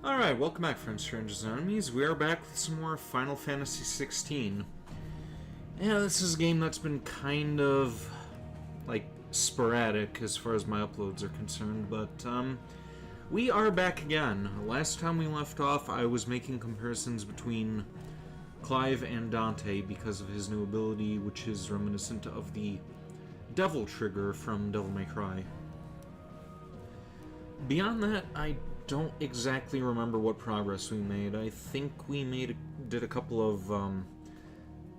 Alright, welcome back, friends, strangers, and enemies. We are back with some more Final Fantasy XVI. Yeah, this is a game that's been kind of, like, sporadic as far as my uploads are concerned, but, we are back again. Last time we left off, I was making comparisons between Clive and Dante because of his new ability, which is reminiscent of the Devil Trigger from Devil May Cry. Beyond that, I don't exactly remember what progress we made. I think we did a couple of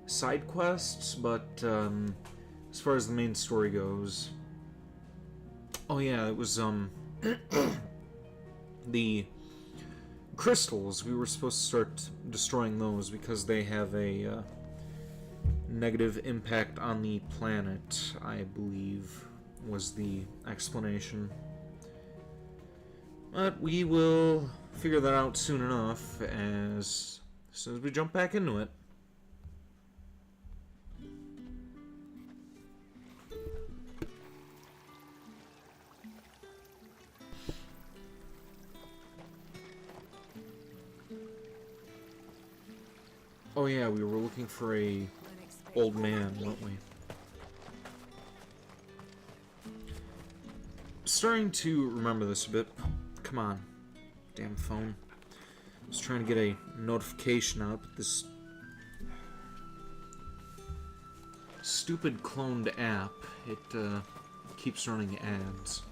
side quests, but as far as the main story goes, oh yeah, it was the crystals. We were supposed to start destroying those because they have a negative impact on the planet, I believe was the explanation. But we will figure that out soon enough as soon as we jump back into it. Oh yeah, we were looking for a old man, weren't we? Starting to remember this a bit. Come on, damn phone. I was trying to get a notification out, but this stupid cloned app, it keeps running ads.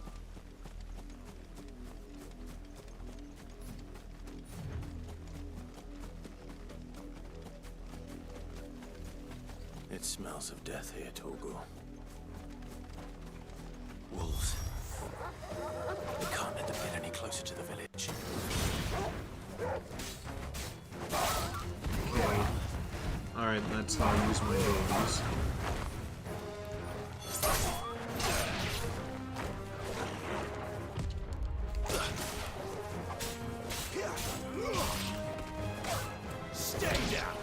It smells of death here, Torgal. Wolves. We can't let them get any closer to the village. Okay. Alright, that's how I use my abilities. Stay down!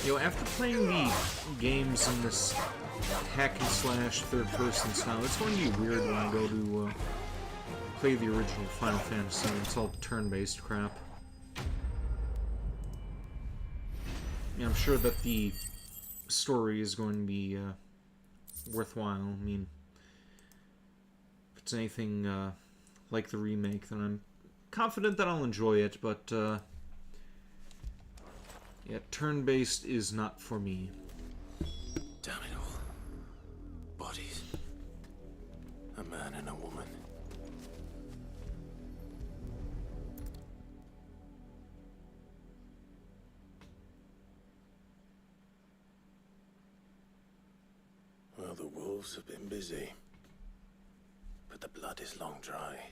You know, after playing the games in this hack and slash third-person style, it's going to be weird when I go to play the original Final Fantasy and it's all turn-based crap. Yeah, I'm sure that the story is going to be worthwhile. I mean, if it's anything like the remake, then I'm confident that I'll enjoy it, but yeah, turn-based is not for me. Damn it all. Bodies. A man and a woman. Well, the wolves have been busy. But the blood is long dry.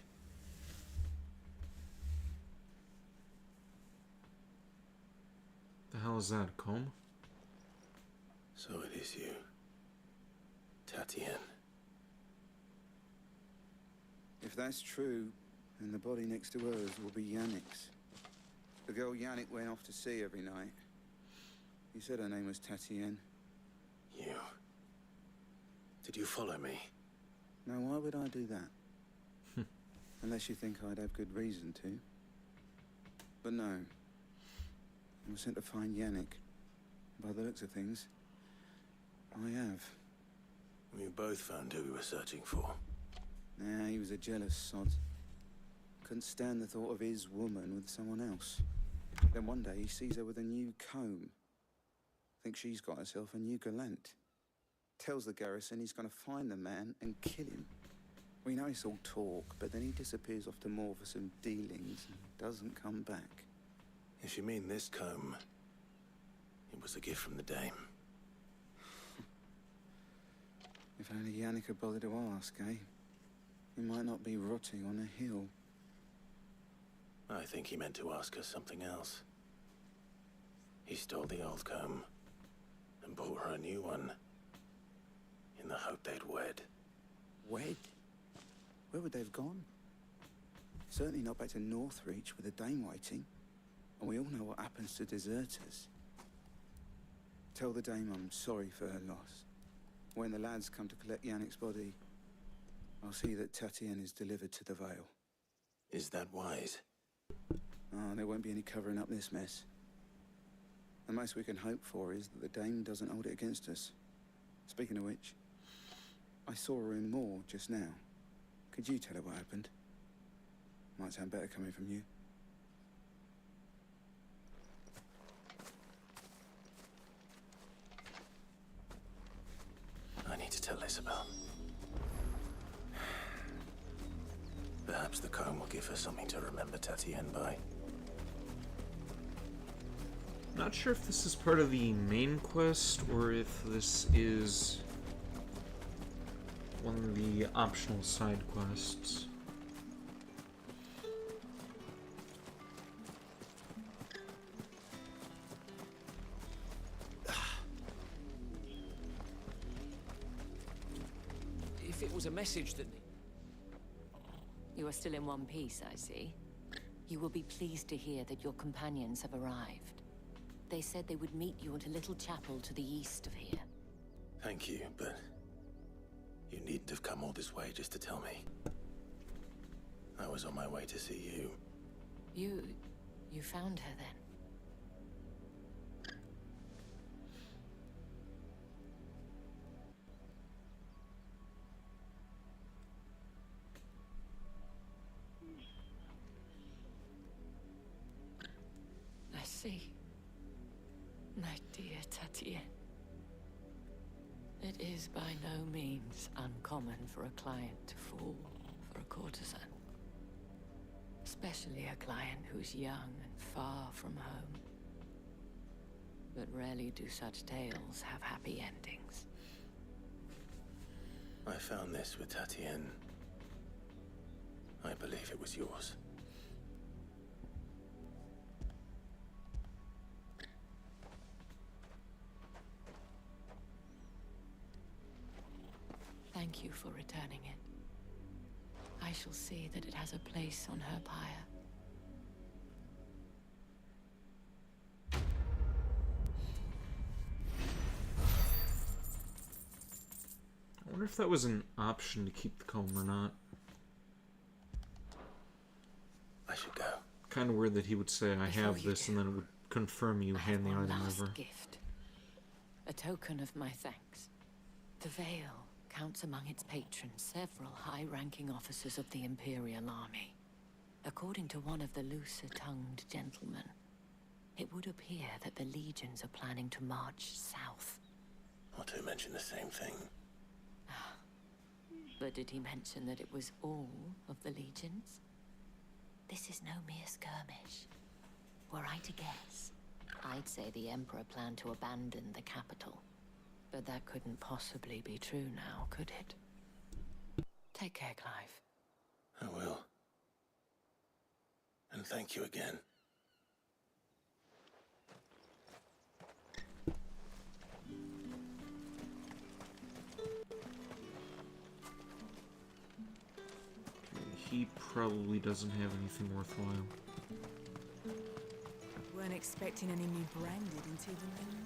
The hell is that, a comb? So it is you. Tatienne. If that's true, then the body next to hers will be Yannick's. The girl Yannick went off to see every night. He said her name was Tatienne. You. Did you follow me? Now, why would I do that? Unless you think I'd have good reason to. But no. I was sent to find Yannick. By the looks of things, I have. We both found who we were searching for. Nah, he was a jealous sod. Couldn't stand the thought of his woman with someone else. Then one day he sees her with a new comb. Thinks she's got herself a new gallant. Tells the garrison he's going to find the man and kill him. We know it's all talk, but then he disappears off to Moor for some dealings and doesn't come back. If you mean this comb, it was a gift from the dame. If only Yannick had bothered to ask, eh? He might not be rotting on a hill. I think he meant to ask us something else. He stole the old comb and bought her a new one in the hope they'd wed. Wed? Where would they have gone? Certainly not back to Northreach with a dame waiting. And we all know what happens to deserters. Tell the dame I'm sorry for her loss. When the lads come to collect Yannick's body, I'll see that Tatienne is delivered to the Vale. Is that wise? Oh, there won't be any covering up this mess. The most we can hope for is that the dame doesn't hold it against us. Speaking of which, I saw her in Moor just now. Could you tell her what happened? Might sound better coming from you. I need to tell Isabel. Perhaps the comb will give her something to remember Tatienne by. Not sure if this is part of the main quest or if this is one of the optional side quests. If it was a message that... You are still in one piece, I see. You will be pleased to hear that your companions have arrived. They said they would meet you at a little chapel to the east of here. Thank you, but you needn't have come all this way just to tell me. I was on my way to see you. You found her then? I see. My dear Tatienne. It is by no means uncommon for a client to fall for a courtesan. Especially a client who's young and far from home. But rarely do such tales have happy endings. I found this with Tatienne. I believe it was yours. Thank you for returning it. I shall see that it has a place on her pyre. I wonder if that was an option to keep the comb or not. I should go. Kind of weird that he would say, I Before have you this, do, and then it would confirm you I hand the have one item last over. gift. A token of my thanks. The Vale counts among its patrons several high-ranking officers of the Imperial Army. According to one of the looser-tongued gentlemen, it would appear that the legions are planning to march south. Or to mention the same thing. But did he mention that it was all of the legions? This is no mere skirmish. Were I to guess, I'd say the Emperor planned to abandon the capital. But that couldn't possibly be true now, could it? Take care, Clive. I will. And thank you again. He probably doesn't have anything worthwhile. Weren't expecting any new branded until the main move.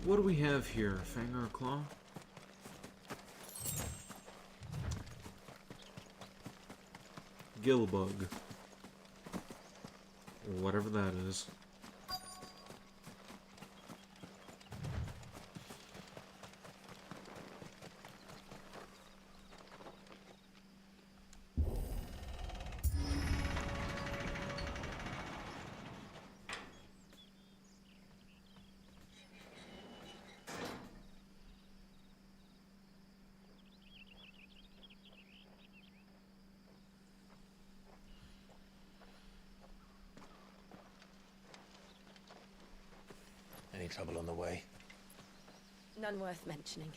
What do we have here? Fang or claw? Gillbug. Whatever that is. Any trouble on the way? None worth mentioning.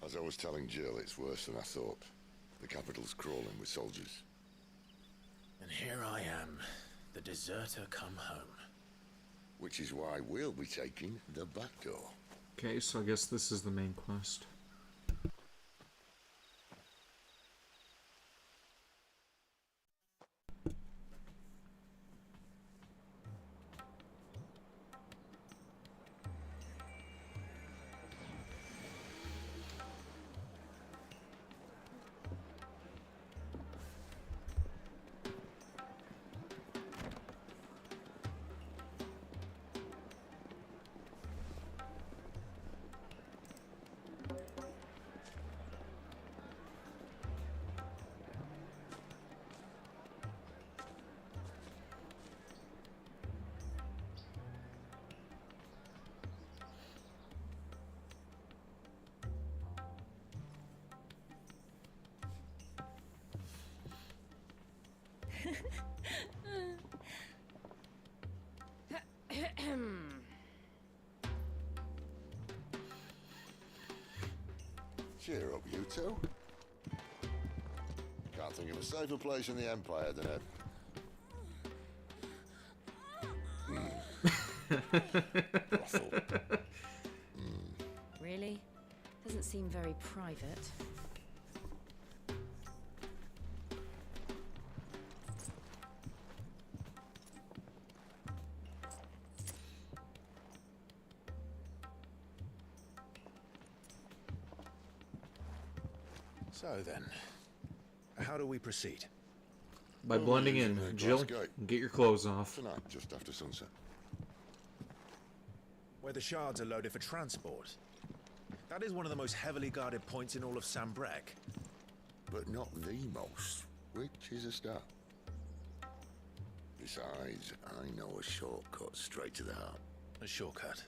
As I was telling Jill, it's worse than I thought. The capital's crawling with soldiers. And here I am, the deserter come home. Which is why we'll be taking the back door. Okay, so I guess this is the main quest. Cheer up, you two. Can't think of a safer place in the Empire than it. Brothel. Really? Doesn't seem very private. So then, how do we proceed? By blending using in. the Jill, glass gate. get your clothes off. Tonight, just after sunset. Where the shards are loaded for transport. That is one of the most heavily guarded points in all of Sambrek. But not the most, which is a start. Besides, I know a shortcut straight to the heart. A shortcut.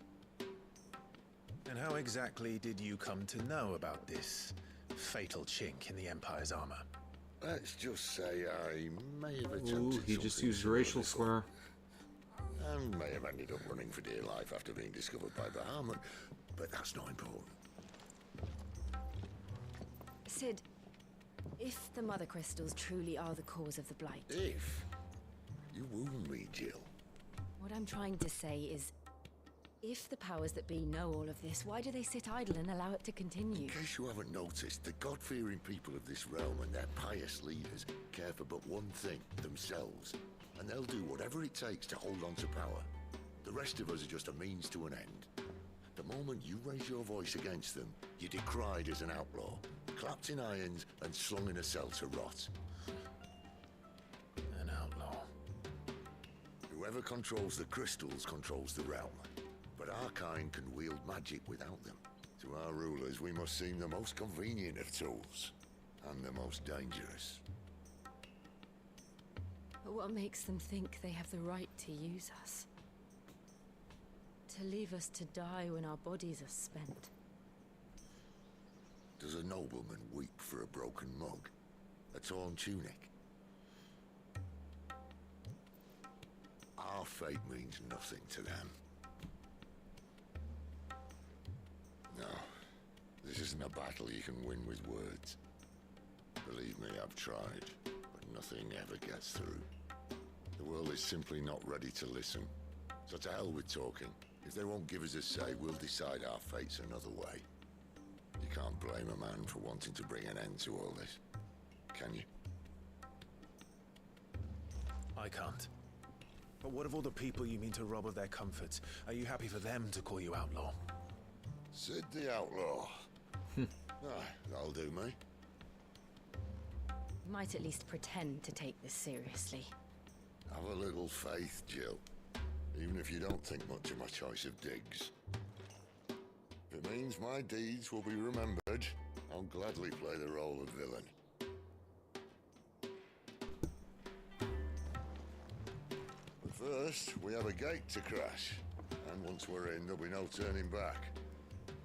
And how exactly did you come to know about this fatal chink in the Empire's armor? Let's just say I may have attempted Ooh, he just something used similar racial before, slur. and may have ended up running for dear life after being discovered by Bahamut, but that's not important. Sid, if the Mother Crystals truly are the cause of the Blight, If you wound me, Jill. what I'm trying to say is, if the powers that be know all of this, why do they sit idle and allow it to continue? In case you haven't noticed, the God-fearing people of this realm and their pious leaders care for but one thing, themselves. And they'll do whatever it takes to hold on to power. The rest of us are just a means to an end. The moment you raise your voice against them, you're decried as an outlaw, clapped in irons and slung in a cell to rot. An outlaw. Whoever controls the crystals controls the realm. But our kind can wield magic without them. To our rulers, we must seem the most convenient of tools, and the most dangerous. But what makes them think they have the right to use us? To leave us to die when our bodies are spent? Does a nobleman weep for a broken mug? A torn tunic? Our fate means nothing to them. No, this isn't a battle you can win with words. Believe me, I've tried, but nothing ever gets through. The world is simply not ready to listen. So to hell with talking. If they won't give us a say, we'll decide our fates another way. You can't blame a man for wanting to bring an end to all this, can you? I can't. But what of all the people you mean to rob of their comforts? Are you happy for them to call you outlaw? Sid the Outlaw. That'll do me. You might at least pretend to take this seriously. Have a little faith, Jill. Even if you don't think much of my choice of digs. If it means my deeds will be remembered, I'll gladly play the role of villain. But first, we have a gate to crash. And once we're in, there'll be no turning back.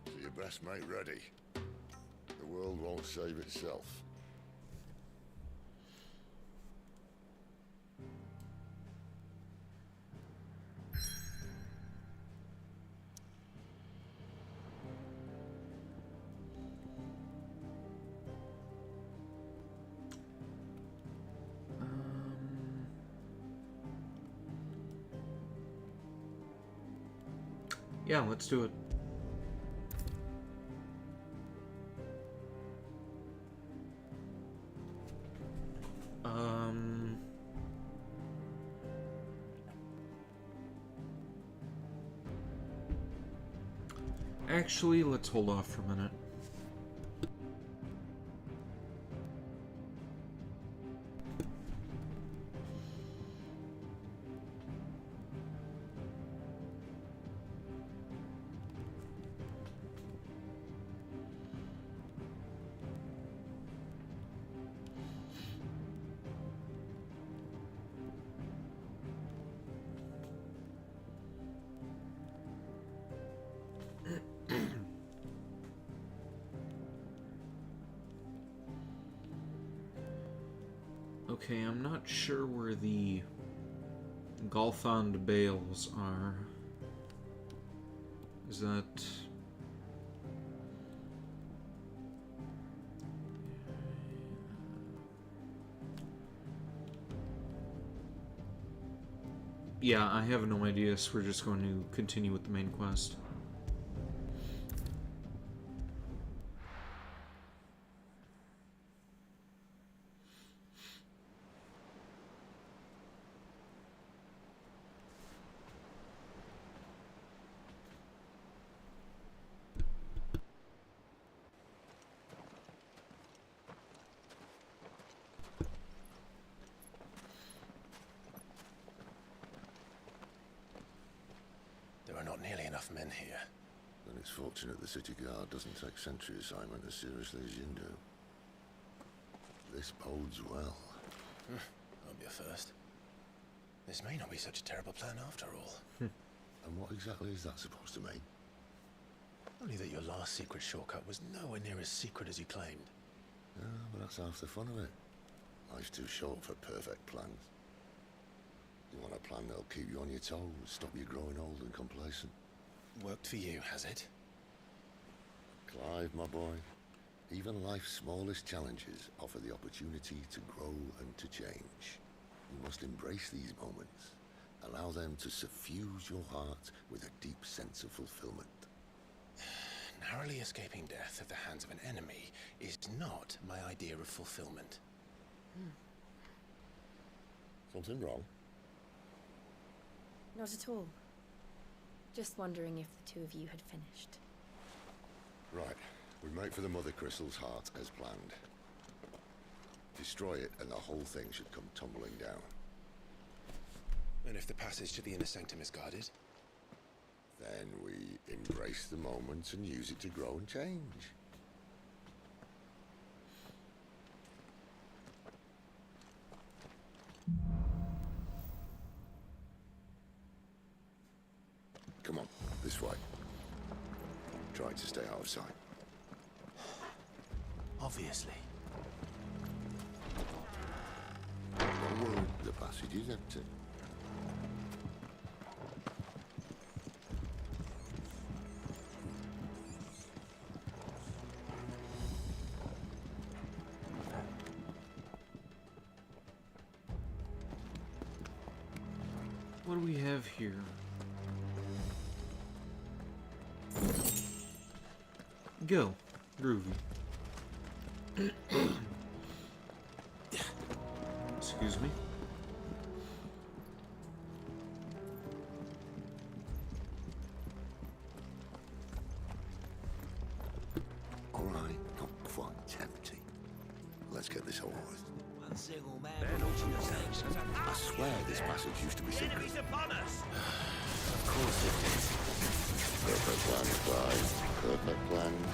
So you best make ready. The world won't save itself. Yeah, let's do it. Actually, let's hold off for a minute. Okay, I'm not sure where the Galthond Bales are. Is that... Yeah, I have no idea, so we're just going to continue with the main quest. There are not nearly enough men here. Then it's fortunate the city guard doesn't take sentry assignment as seriously as you do. This bodes well. That'll be a first. This may not be such a terrible plan after all. And what exactly is that supposed to mean? Only that your last secret shortcut was nowhere near as secret as you claimed. Yeah, but that's half the fun of it. Life's too short for perfect plans. You want a plan that'll keep you on your toes, stop you growing old and complacent. Worked for you, has it? Clive, my boy, even life's smallest challenges offer the opportunity to grow and to change. You must embrace these moments. Allow them to suffuse your heart with a deep sense of fulfillment. Narrowly escaping death at the hands of an enemy is not my idea of fulfillment. Something wrong? Not at all. Just wondering if the two of you had finished. Right. We make for the Mother Crystal's heart as planned. Destroy it and the whole thing should come tumbling down. And if the passage to the inner sanctum is guarded? Then we embrace the moment and use it to grow and change. Come on, this way. Try to stay out of sight. Obviously. Don't worry, the passage is empty. What do we have here? Go. Groovy. Excuse me. All right, not quite tempting. Let's get this over with. I swear this passage used to be secret. Of course it did. Perfect plans, Clive. Perfect plans.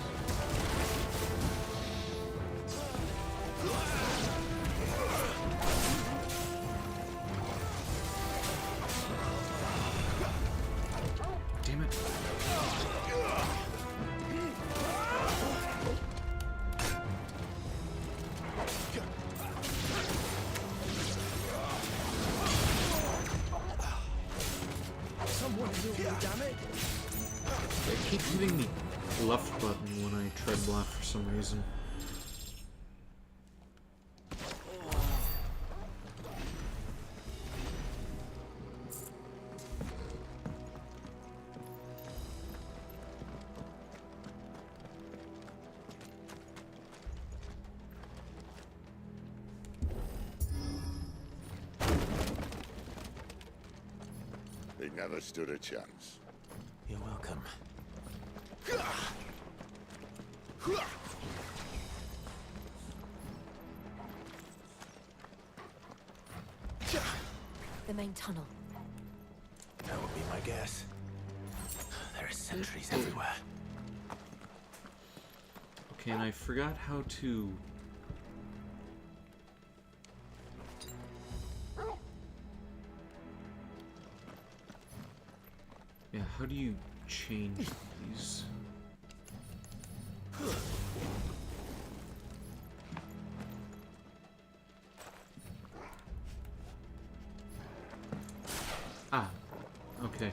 Damn it. They keep hitting the left button when I tread block for some reason. He never stood a chance. You're welcome. The main tunnel. That would be my guess. There are sentries everywhere. Okay, and I forgot how to... Yeah, how do you change these? Ah, okay.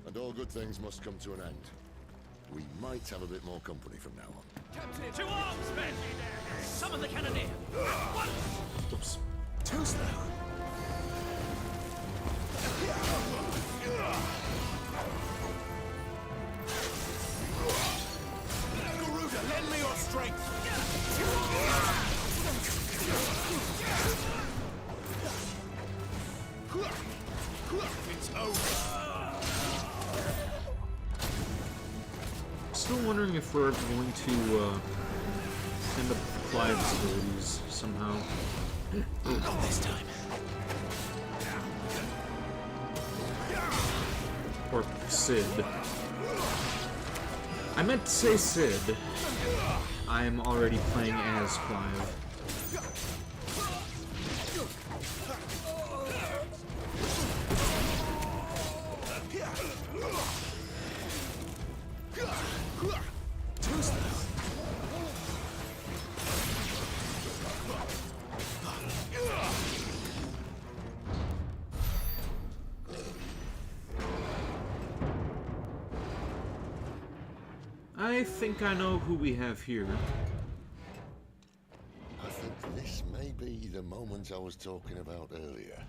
And all good things must come to an end. We might have a bit more company from now on. Captain, to arms, men! Summon the cannoneer! One! Oops. Too slow. Garuda, lend me your strength! It's over. Still wondering if we're going to end up with Clive's abilities somehow. Not this time. Or Sid. I meant to say Sid. I'm already playing as Clive. Too slow. I think I know who we have here. I think this may be the moment I was talking about earlier.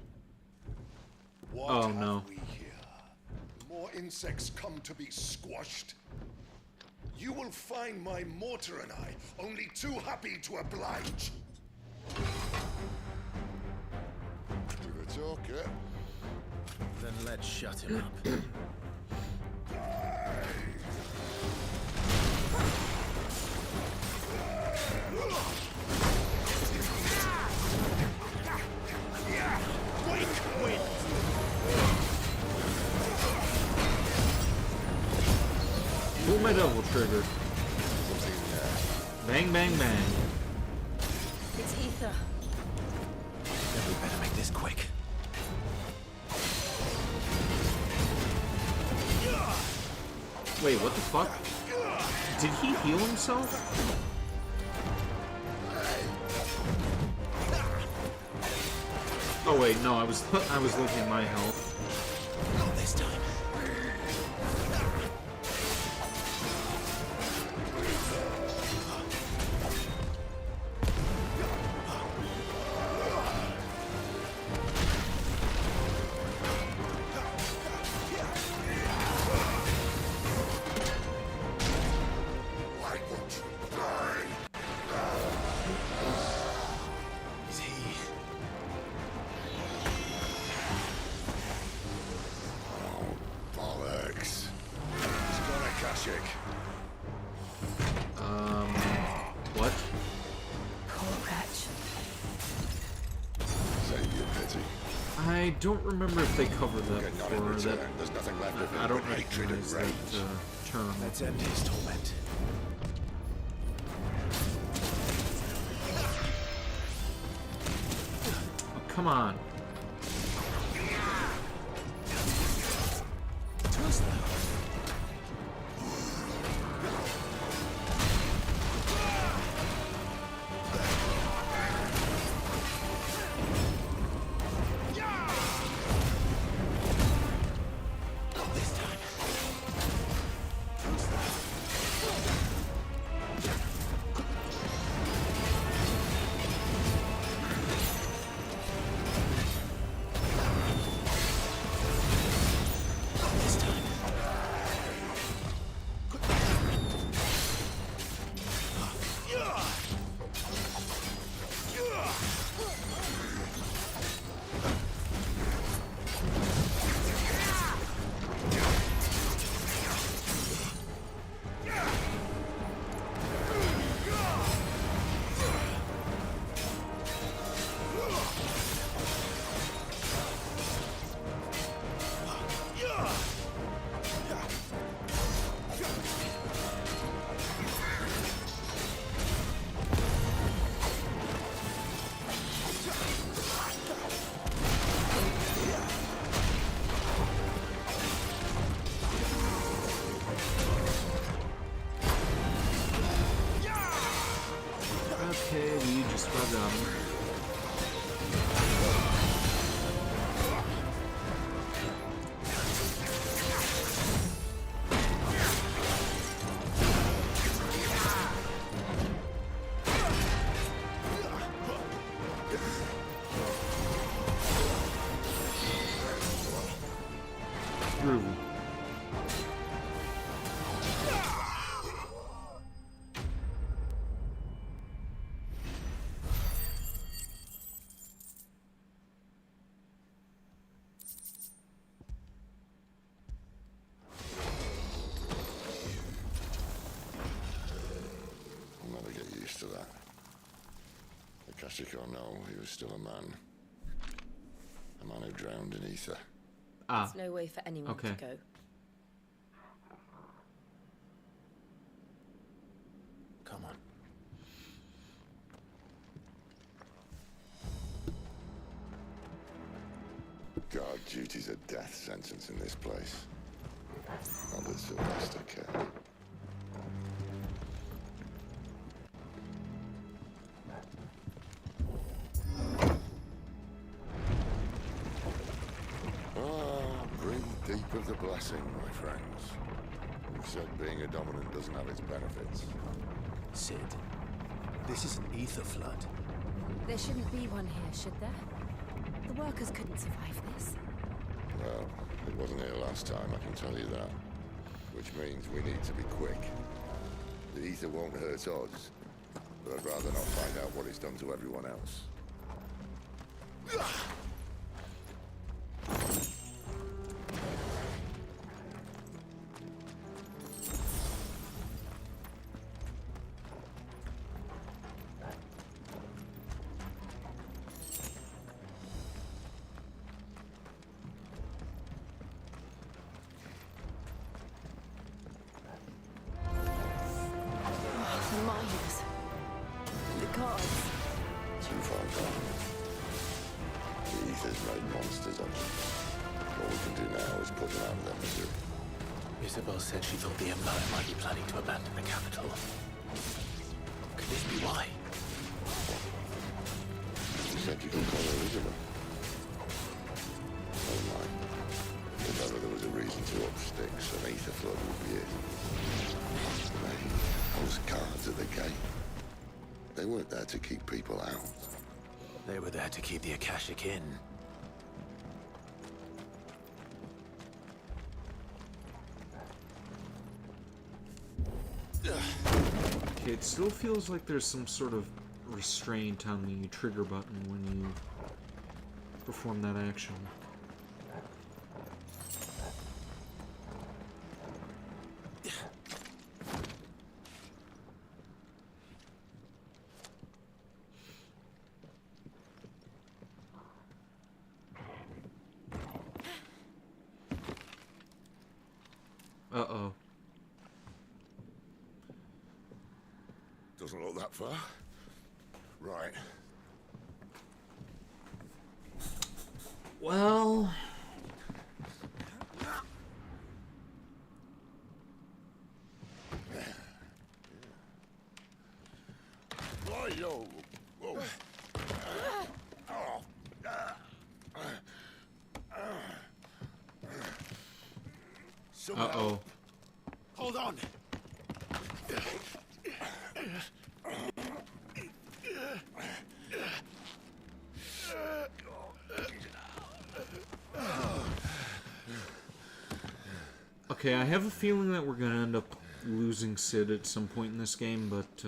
What Oh, have no. we here? More insects come to be squashed. You will find my mortar and I only too happy to oblige. Give a talker. Then let's shut him up. Pull my double trigger. Bang, bang, bang. It's ether. Then we better make this quick. Wait, what the fuck? Did he heal himself? Oh wait, no, I was looking at my health. Not this time. Why won't you die? Is he? Bollocks. Squareenix. What? Poor wretch. Save your pity. I don't remember if they covered that Get not in before. return. That There's nothing left of him I don't but hatred and recognize that rage. term. Let's end his torment. Oh, come on. Too slow. Not this time. Too slow. through. I'll never get used to that. Akashic or no, he was still a man. A man who drowned in ether. Ah, There's no way for anyone okay. to go. Come on. Guard duty's a death sentence in this place. Not that Sylvester cared. Breathe deep of the blessing, my friends. Who said being a dominant doesn't have its benefits? Sid, this is an ether flood. There shouldn't be one here, should there? The workers couldn't survive this. Well, it wasn't here last time, I can tell you that. Which means we need to be quick. The ether won't hurt us, but I'd rather not find out what it's done to everyone else. The miners. The gods. Too far gone. The ether's made monsters of them. What we can do now is put them out of their misery. Isabel said she thought the Empire might be planning to abandon the capital. Could this be why? You said you could call her Elizabeth. Never mind. If ever there was a reason to up sticks, an ether flood would be it. Hey, those guards at the gate. They weren't there to keep people out. They were there to keep the Akashic in. Okay, it still feels like there's some sort of restraint on the trigger button when you perform that action. Uh-oh. Doesn't look that far. Right. Well... Why, yo? Whoa. Uh-oh. Hold on! Okay, I have a feeling that we're gonna end up losing Sid at some point in this game, but,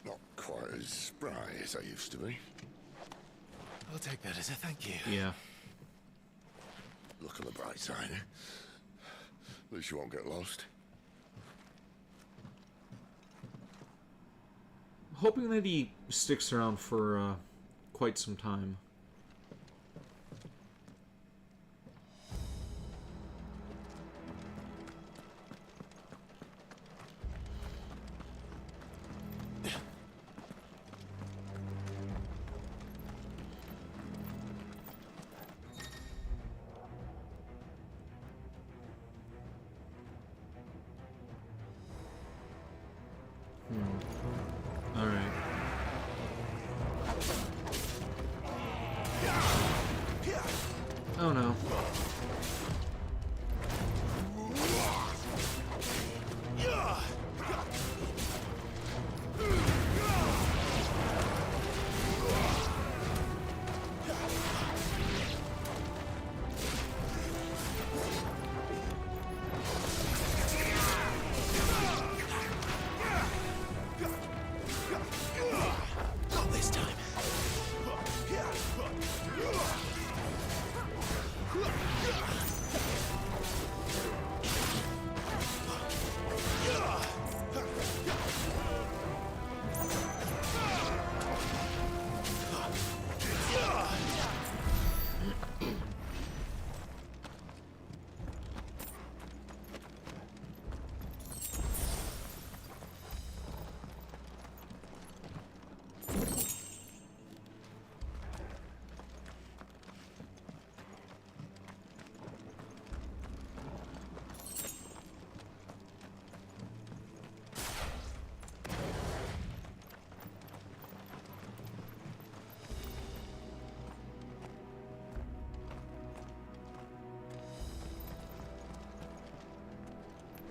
Not quite as spry as I used to be. I'll take that as a thank you. yeah. Look on the bright side, eh? At least you won't get lost. Hoping that he sticks around for, quite some time. Alright. Oh no.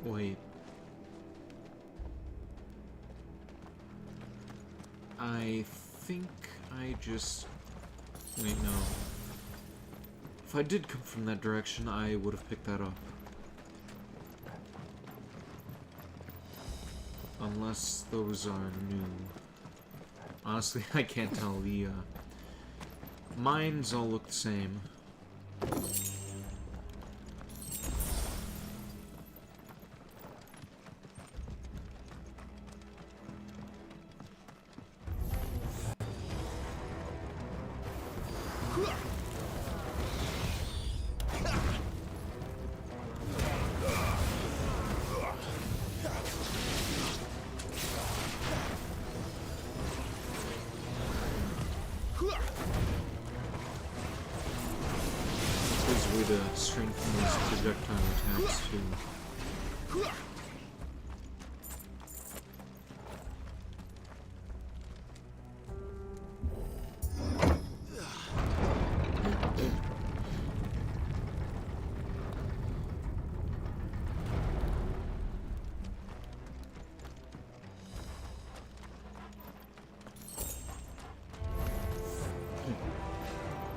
Wait. I think I just... Wait, no. If I did come from that direction, I would have picked that up. Unless those are new. Honestly, I can't tell. The mines all look the same. To strengthen those projectile attacks too.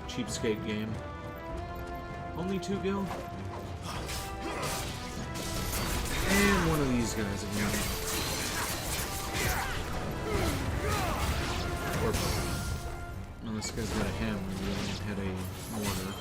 Cheapskate game. Only 2 gil? And one of these guys again. Or both. No, this guy's got a hammer, the other one had a mortar.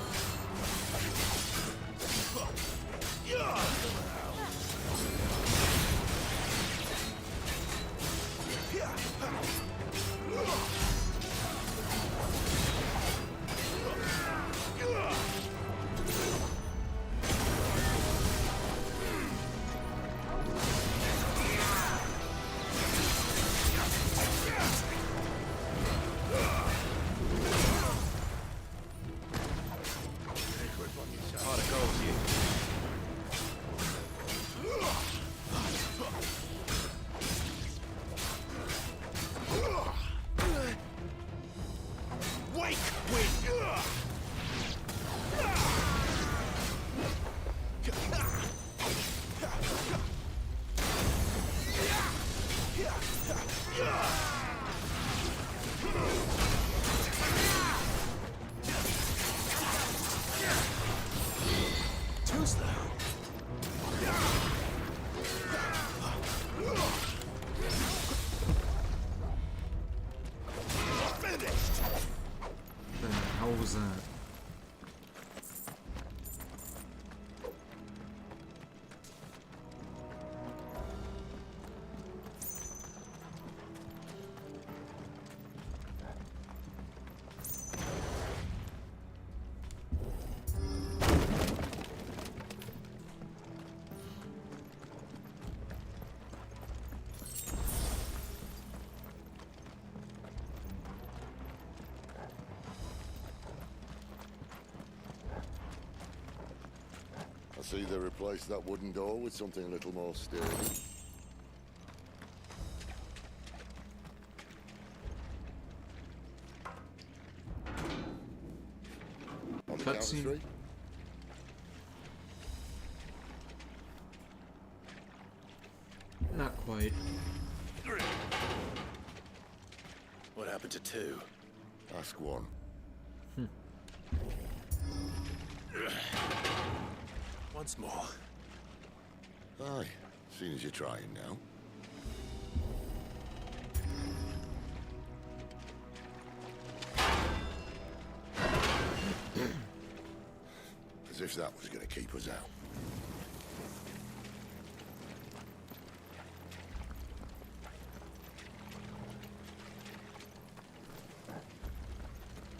Was that? I see they replaced that wooden door with something a little more sturdy. On the count of 3? Not quite. What happened to 2? Ask 1. Once more. Aye, seeing as you're trying now. As if that was going to keep us out.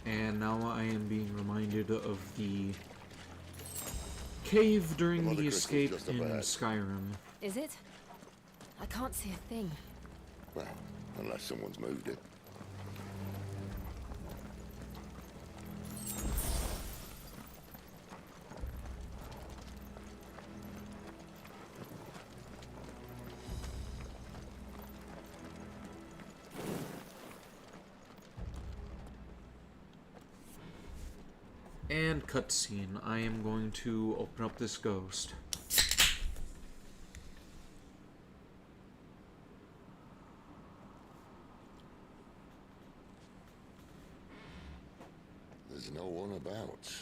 And now I am being reminded of the cave during the escape in Skyrim. Is it? I can't see a thing. Well, unless someone's moved it. And cutscene. I am going to open up this ghost. there's no one about.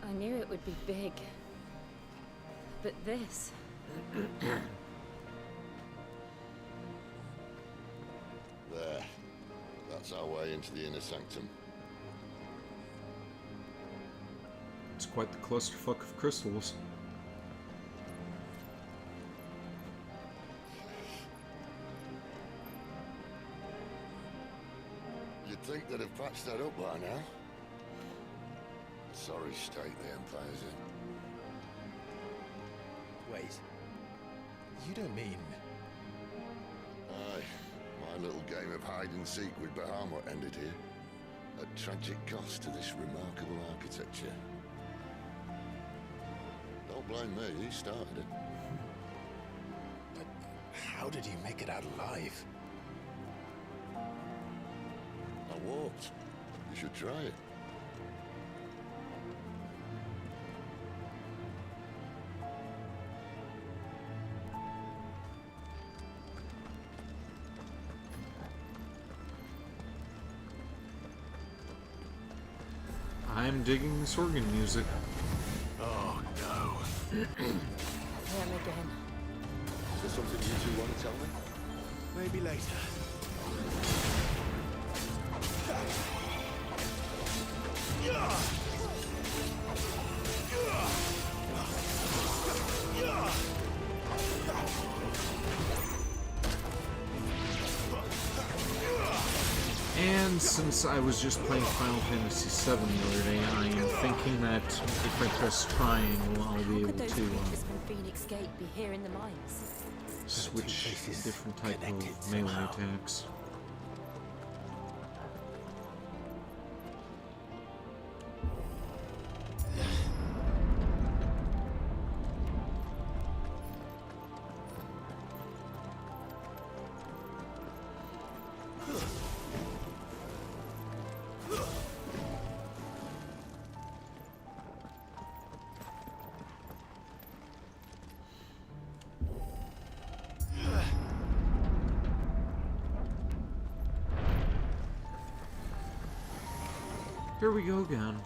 I knew it would be big. But this... There. That's our way into the inner sanctum. It's quite the clusterfuck of crystals. You'd think they'd have patched that up by now. Sorry state the Empire's in. Wait. You don't mean... Aye. My little game of hide-and-seek with Bahamut ended here. At tragic cost to this remarkable architecture. Don't blame me, he started it. But how did you make it out alive? I walked. You should try it. I'm digging this organ music. Oh, no. Him again. Is there something you two want to tell me? Maybe later. And since I was just playing Final Fantasy VII the other day, I am thinking that if I press triangle, I'll be able Could those to creatures from Phoenix Gate be here in the mines? switch places different type connected of melee somehow. attacks. Here we go again.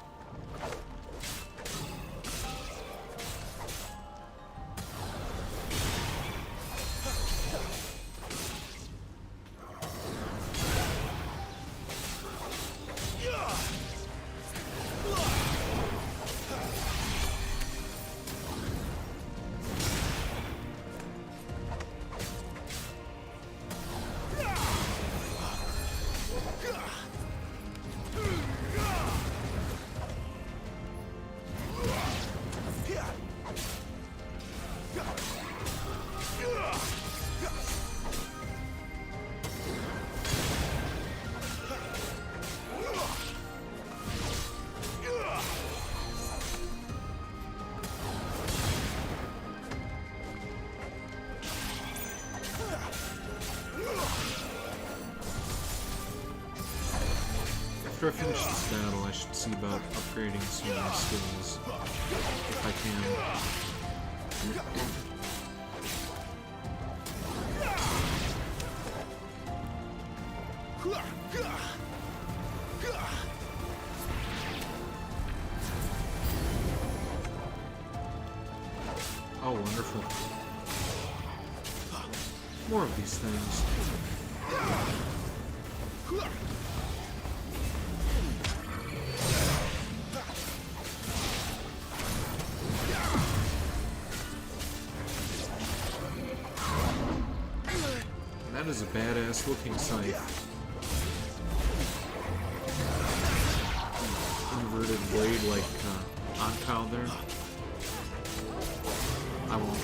After I finish this battle, I should see about upgrading some of my skills, if I can. Oh, wonderful. More of these things. That is a badass looking scythe. Inverted blade like Ankow there. I won't.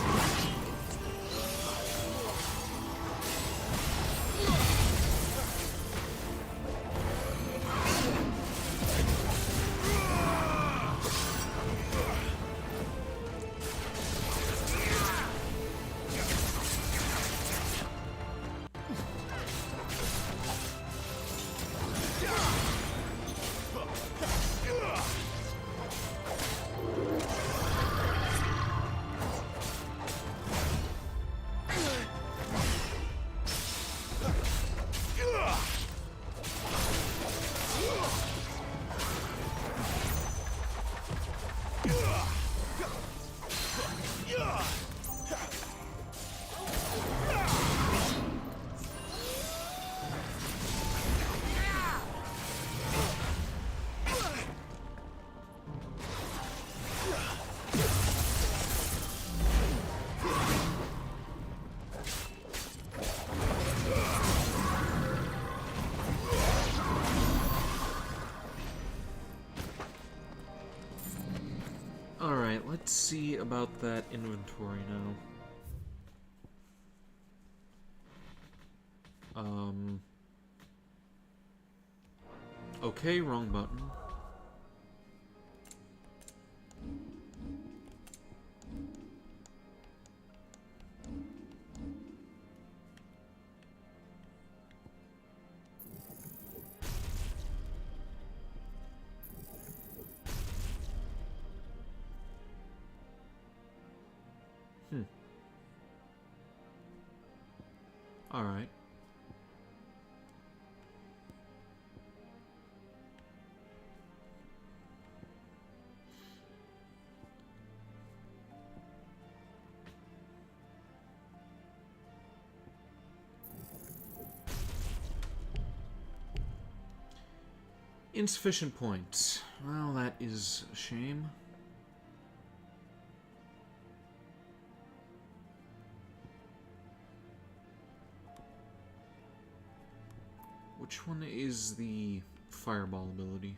let's see about that inventory now. Okay, wrong button. All right. Insufficient points. Well, that is a shame. Which one is the fireball ability?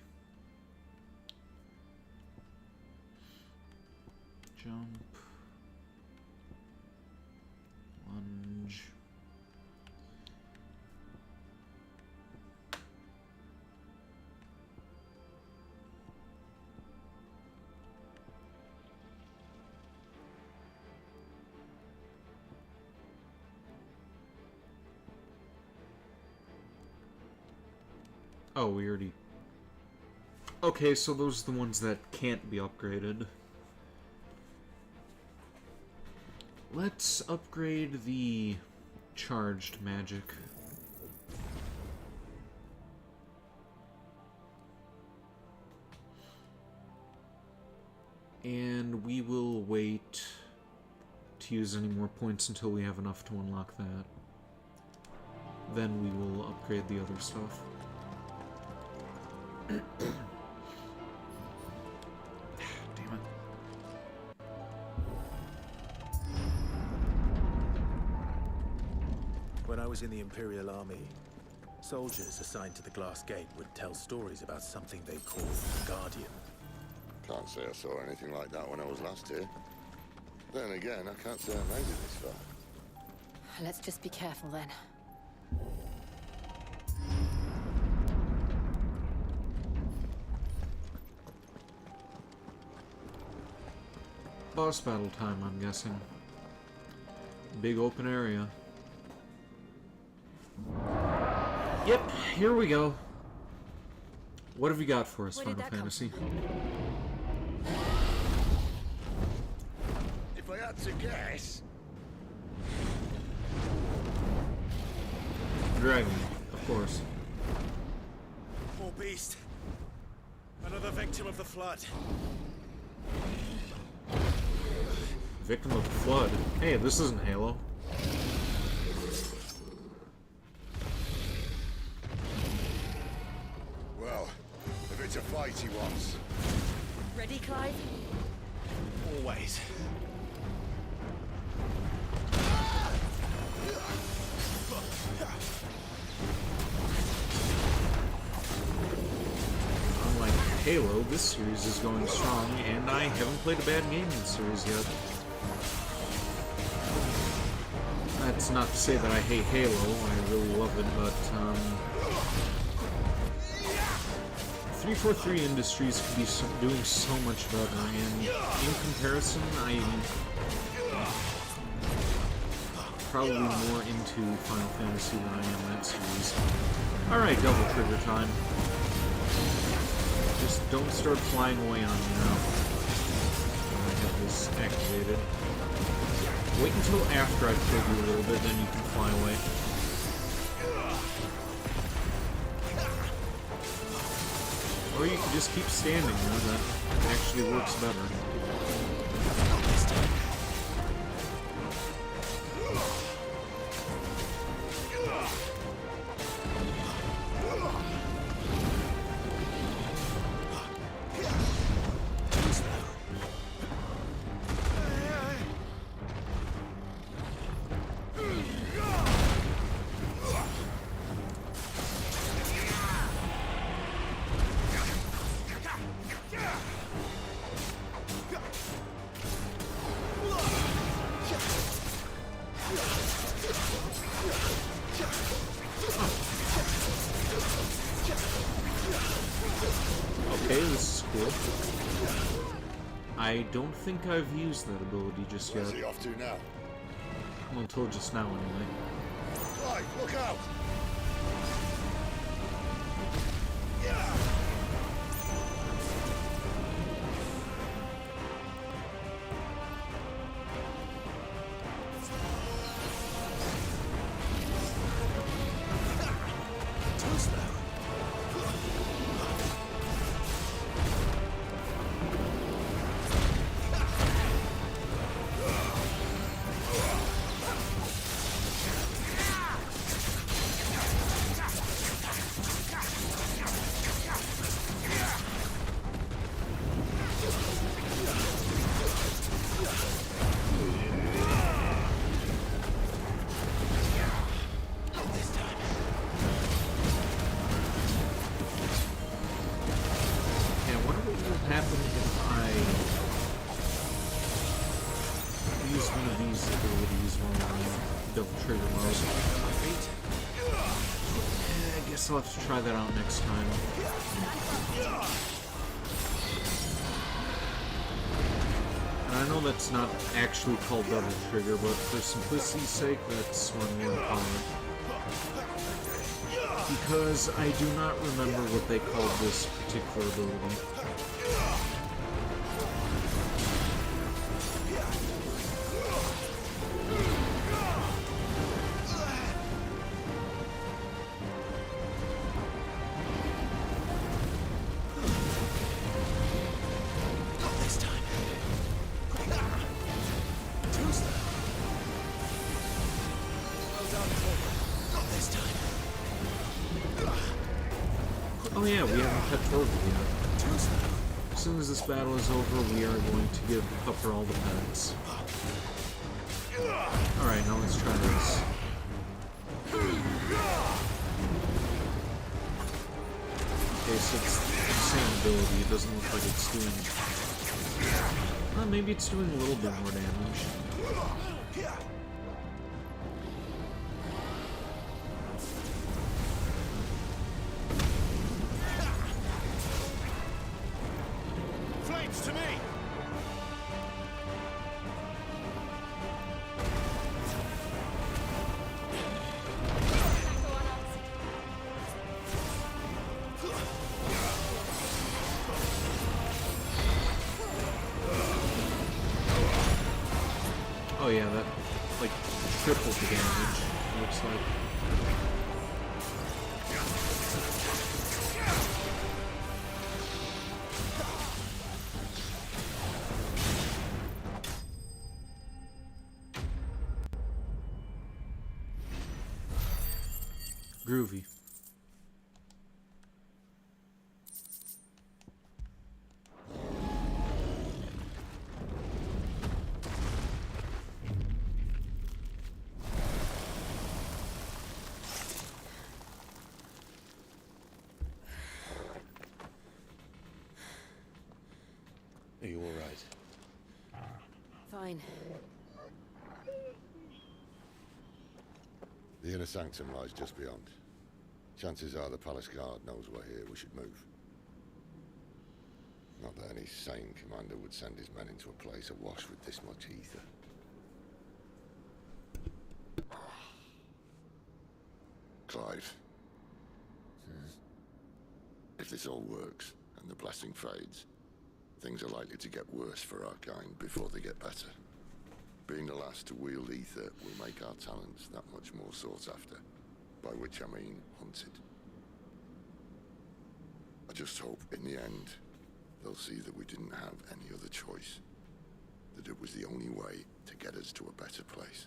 Jump. Lunge. Oh, we already... Okay, so those are the ones that can't be upgraded. Let's upgrade the charged magic. And we will wait to use any more points until we have enough to unlock that. Then we will upgrade the other stuff. Damn it. When I was in the Imperial Army, soldiers assigned to the Glass Gate would tell stories about something they called the Guardian. Can't say I saw anything like that when I was last here. Then again, I can't say I made it this far. Let's just be careful then. Boss battle time, I'm guessing. Big open area. Yep, here we go. What have you got for us, Final Fantasy? If I had to guess... Dragon, of course. Poor beast. Another victim of the flood. Victim of the flood. Hey, this isn't Halo. Well, if it's a fight he wants. Ready, Clive? Always. Unlike Halo, this series is going strong, and I haven't played a bad game in the series yet. That's not to say that I hate Halo, I really love it, but, 343 Industries could be doing so much better, and in comparison, I'm probably more into Final Fantasy than I am that series. Alright, double trigger time. Just don't start flying away on me now. I have this activated. Wait until after I've killed you a little bit, then you can fly away. Or you can just keep standing, you know, that actually works better. Okay, this is cool. I don't think I've used that ability just yet. Where's he off to now? Well, until just now, anyway. Clive, look out! I'll have to try that out next time. And I know that's not actually called double trigger, but for simplicity's sake, that's what I'm going to call it. Because I do not remember what they called this particular ability. Oh yeah, we haven't pet Torval yet. As soon as this battle is over, we are going to give Pupper all the pets. Alright, now let's try this. Okay, so it's the same ability. It doesn't look like it's doing... Well, maybe it's doing a little bit more damage. To me! Oh yeah, that, like, tripled the damage, it looks like. Groovy. Are you all right? Fine. The inner sanctum lies just beyond. Chances are the palace guard knows we're here. We should move. Not that any sane commander would send his men into a place awash with this much ether. Clive. If this all works, and the blessing fades, things are likely to get worse for our kind before they get better. Being the last to wield ether will make our talents that much more sought after, by which I mean hunted. I just hope, in the end, they'll see that we didn't have any other choice, that it was the only way to get us to a better place.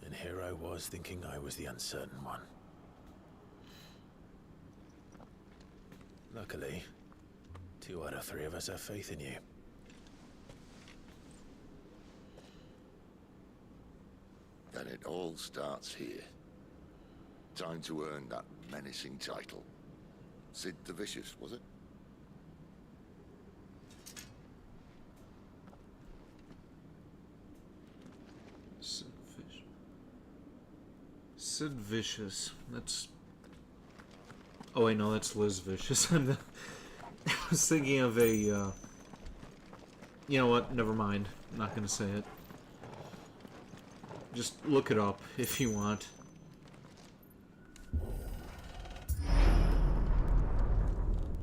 And here I was thinking I was the uncertain one. Luckily, 2 out of 3 of us have faith in you. Then it all starts here. Time to earn that menacing title. Sid the Vicious, was it? Sid Vicious. That's Oh wait, no, that's Liz Vicious. I was thinking of a, you know what, never mind. I'm not gonna say it. Just look it up if you want.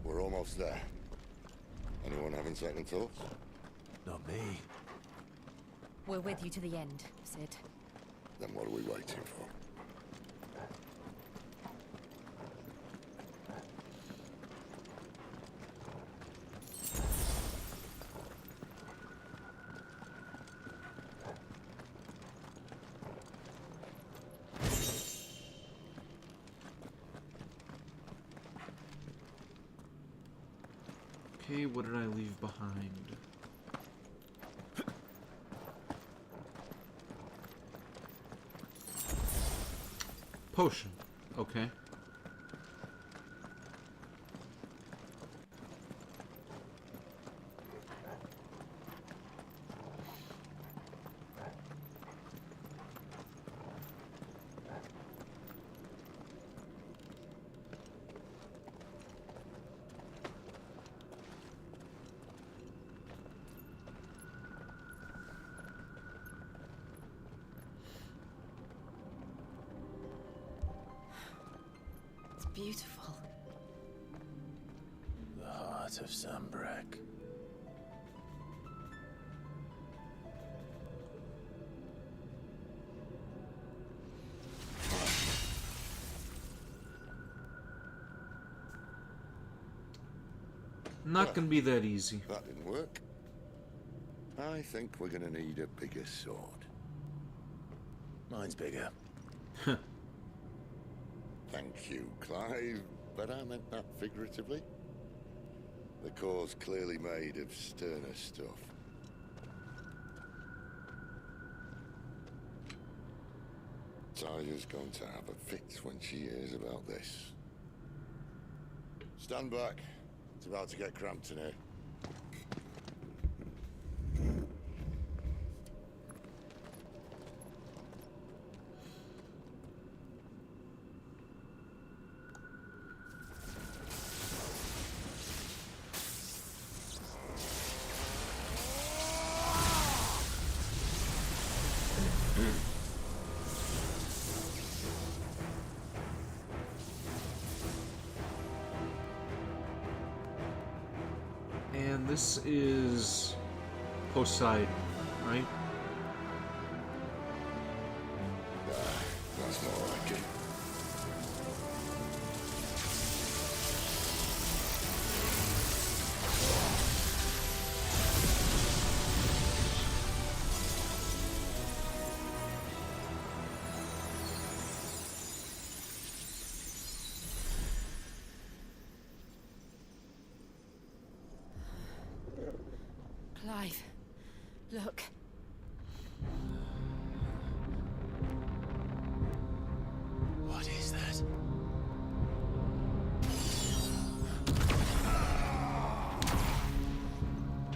We're almost there. Anyone having second thoughts? Not me. We're with you to the end, Sid. Then what are we waiting for? Okay, what did I leave behind? Potion. Okay. It's beautiful. The heart of Sambrek. Not gonna be that easy. That didn't work. I think we're gonna need a bigger sword. Mine's bigger. Thank you, Clive, but I meant that figuratively. The core's clearly made of sterner stuff. Tyler's going to have a fit when she hears about this. Stand back. It's about to get cramped in here. And this is Poseidon, right? That's more like it. Clive, look. What is that?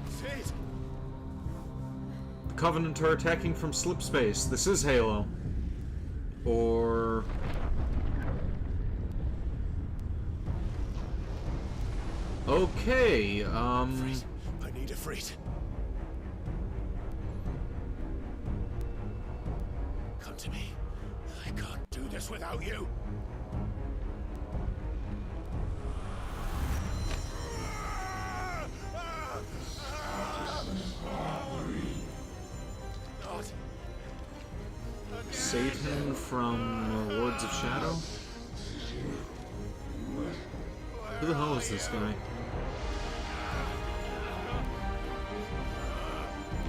Sid! The Covenant are attacking from slip space. This is Halo. Or... Okay, I need a freight. Come to me. I can't do this without you. Not. Satan from Lords of Shadow? Who the hell is this guy?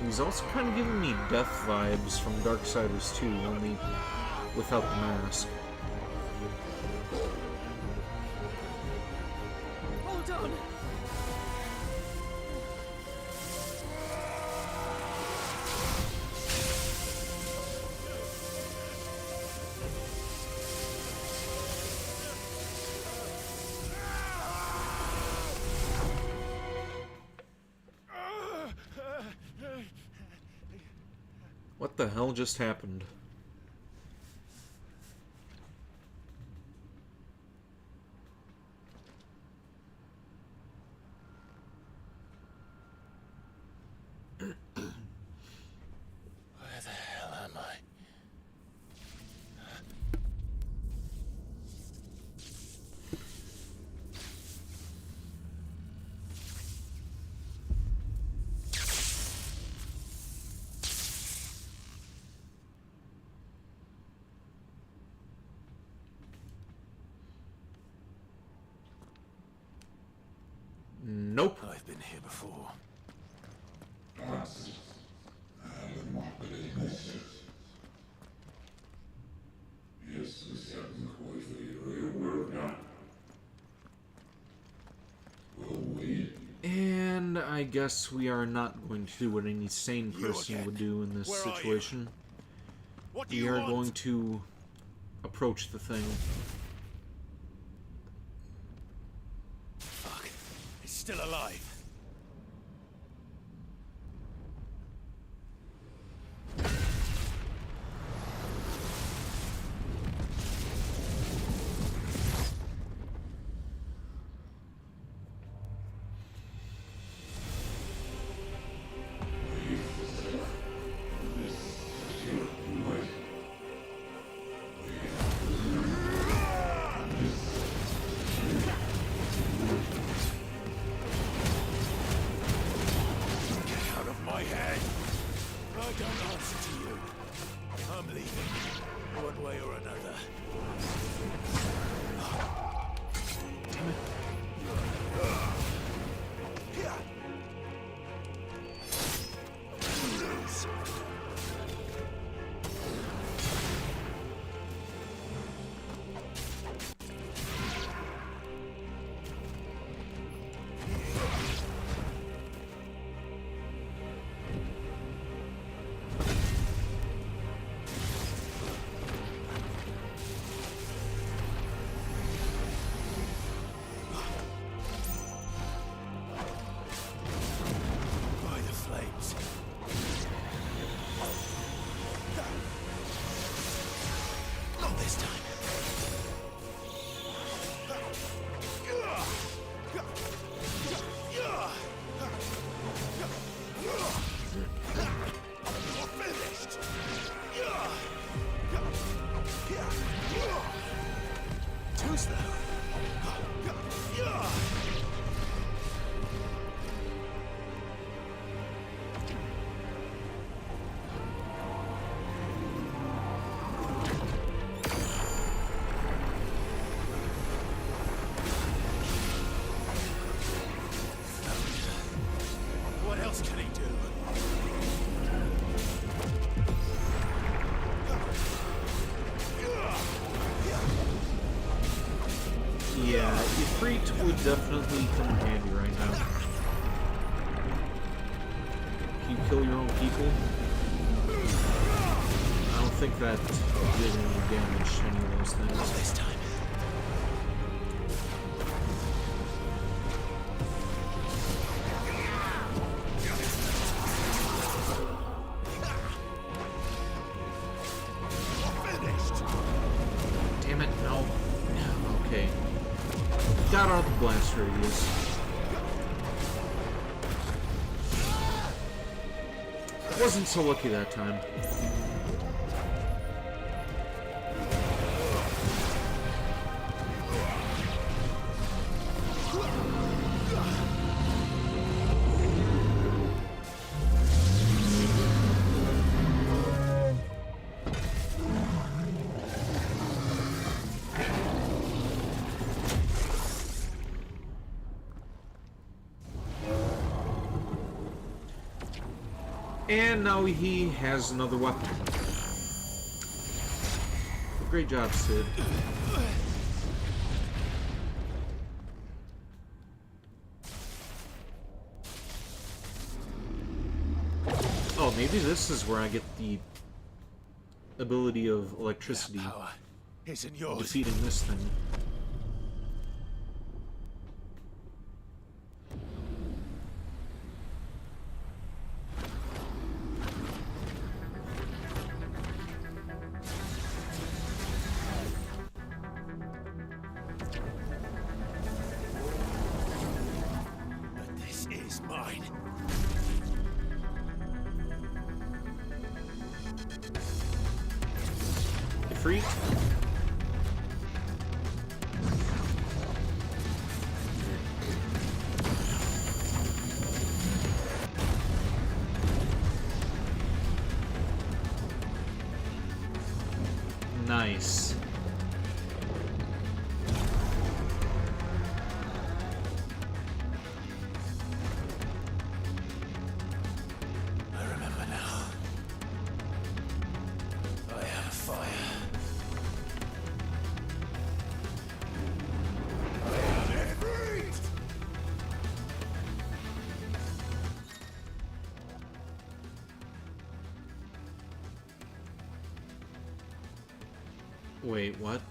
He's also kind of giving me death vibes from Darksiders 2, only without the mask. Hold on. What the hell just happened? Nope. I've been here before. And I guess we are not going to do what any sane person would do in this situation. We are going to approach the thing. Fuck. It's still alive. Would definitely come in handy right now. Can you kill your own people? I don't think that did any damage to any of those things. Not this time. Damn it, no. Okay. Got out of the blast radius. Wasn't so lucky that time. And now he has another weapon. Great job, Sid. Oh, maybe this is where I get the ability of electricity. Power isn't yours. Defeating this thing. Freak. Nice. Wait, what?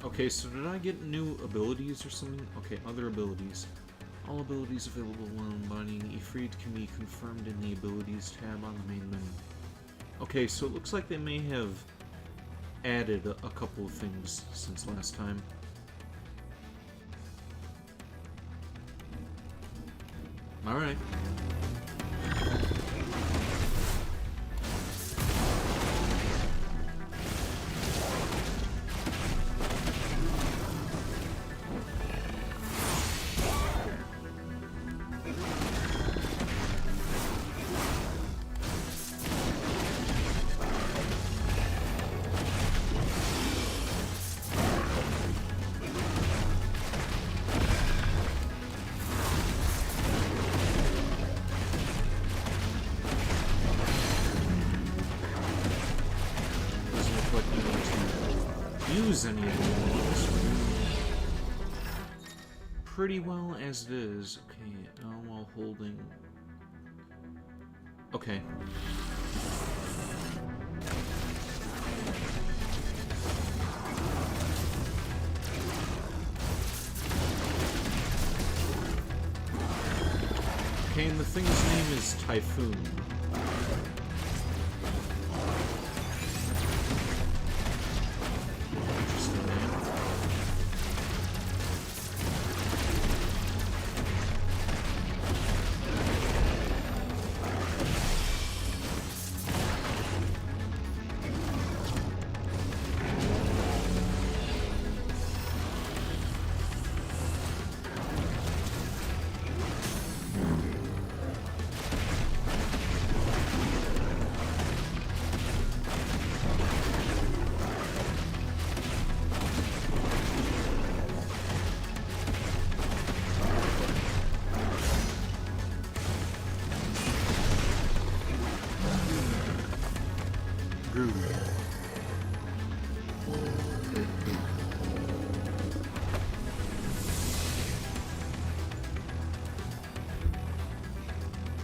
Okay, so did I get new abilities or something? Okay, other abilities. All abilities available when embodying Ifrit can be confirmed in the abilities tab on the main menu. Okay, so it looks like they may have added a couple of things since last time. Alright. Any of the ones. Pretty well as it is. Okay, while holding. Okay. Okay, and the thing's name is Typhoon.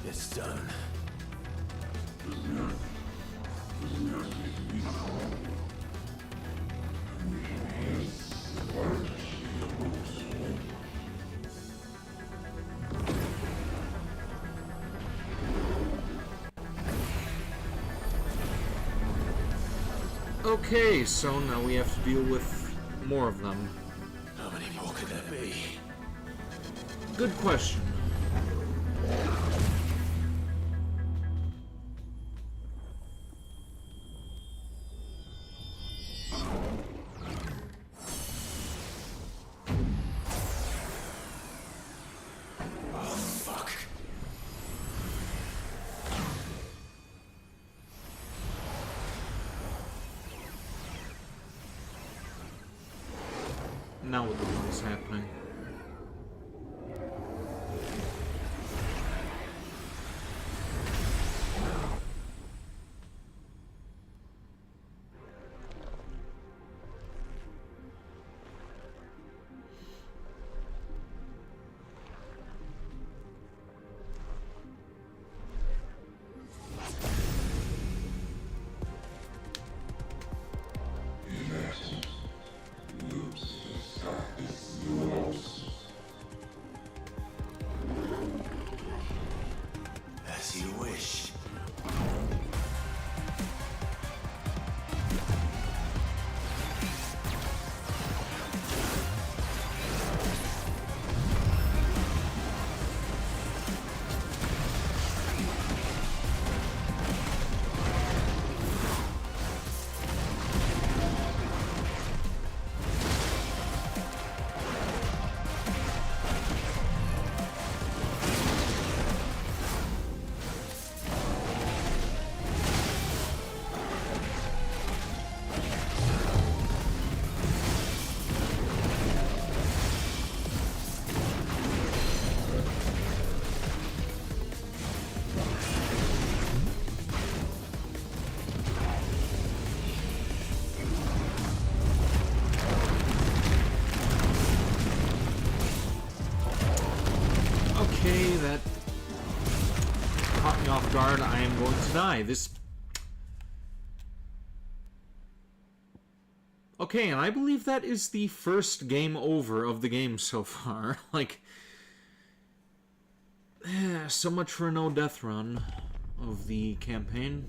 It's done. Okay, so now we have to deal with more of them. How many more could there be? Good question. Now what the hell is happening? hard, I am going to die. This... Okay, and I believe that is the first game over of the game so far. Like... so much for a no-death run of the campaign.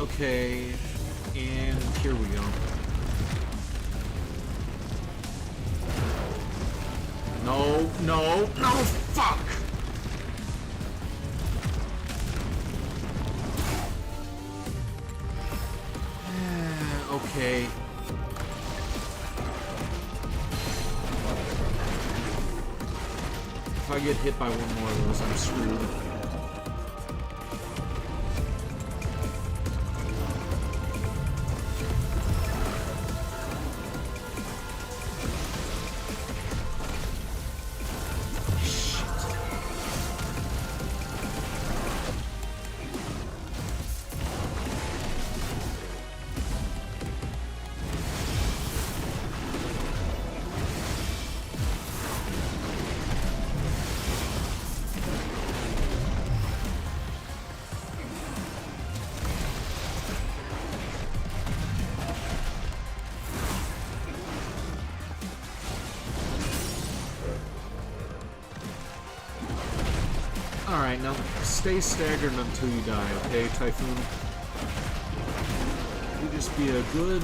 Okay, and here we go. No, no, no, fuck! Okay. If I get hit by one more of those, I'm screwed. Alright, now stay staggered until you die, okay, Typhoon? You just be a good,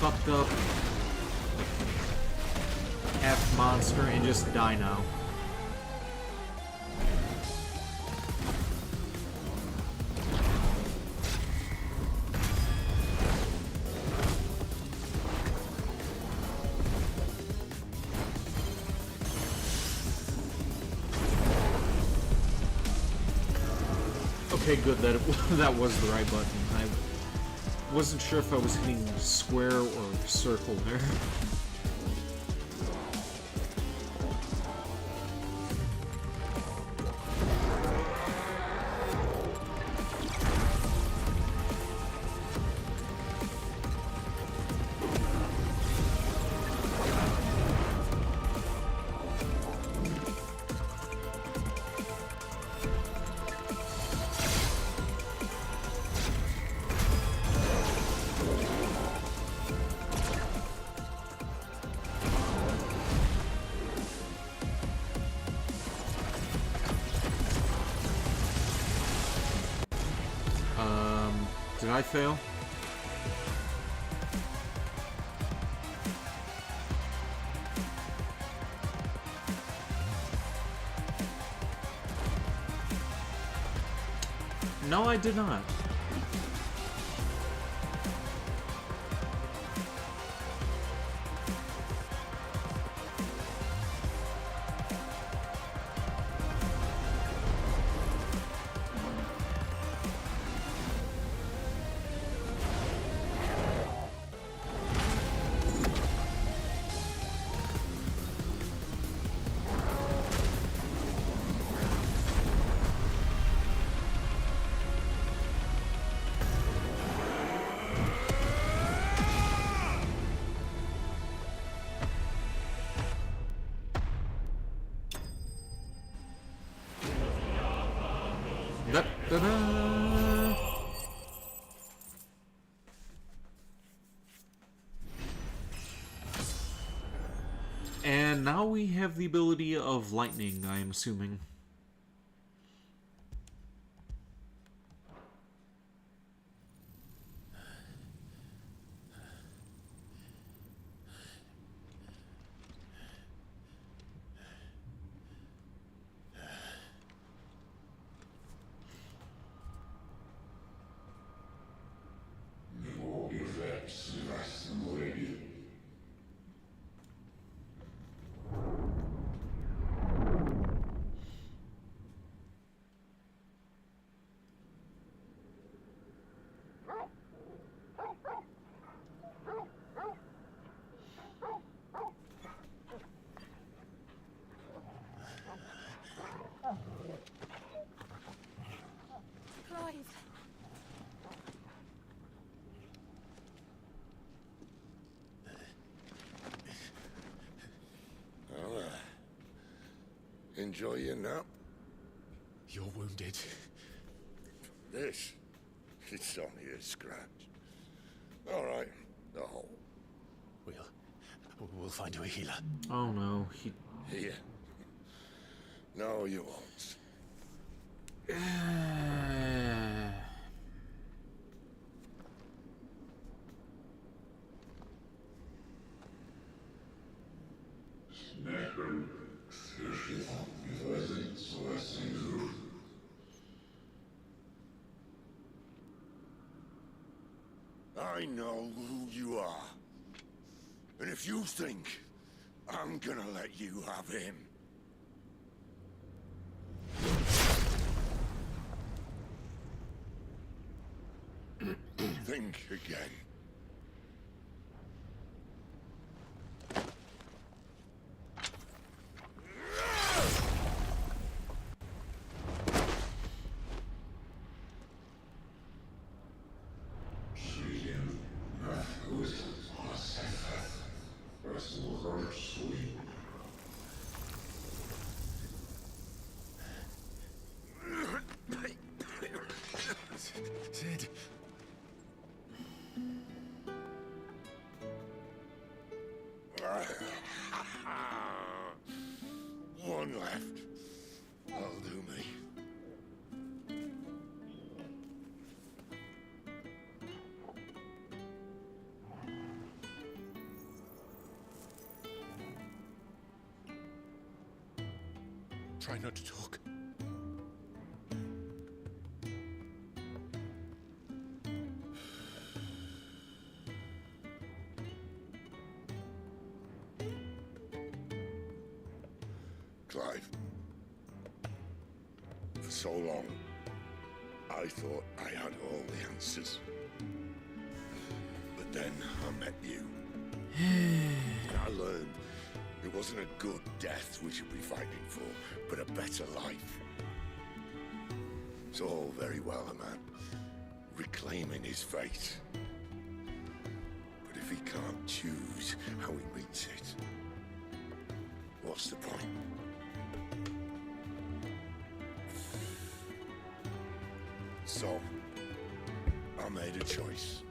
fucked up half monster and just die now. Okay, good, that was the right button. I wasn't sure if I was hitting square or circle there. Did I fail? No, I did not. Ta-da! And now we have the ability of lightning, I am assuming. Clive. Well, enjoy your nap. You're wounded. This, it's only a scratch. All right, the hole. We'll find you a healer. Oh no, Here. No, you won't. I know who you are. And if you think I'm gonna let you have him... think again. Sid. One left. That'll do me. Try not to talk. Clive. For so long, I thought I had all the answers. But then I met you. And I learned it wasn't a good death we should be fighting for, but a better life. It's all very well, a man reclaiming his fate. But if he can't choose how he meets it, what's the point? So, I made a choice.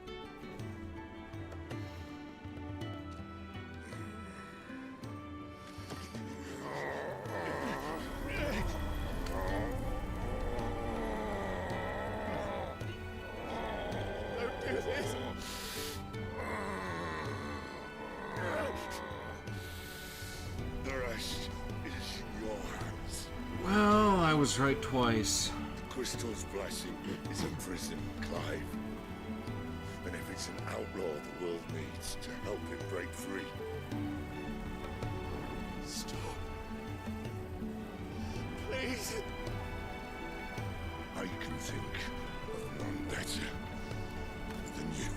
The rest is in your hands. Well, I was right twice. Crystal's blessing is a prison, Clive. And if it's an outlaw the world needs to help it break free. Stop. Please. I can think of none better than you.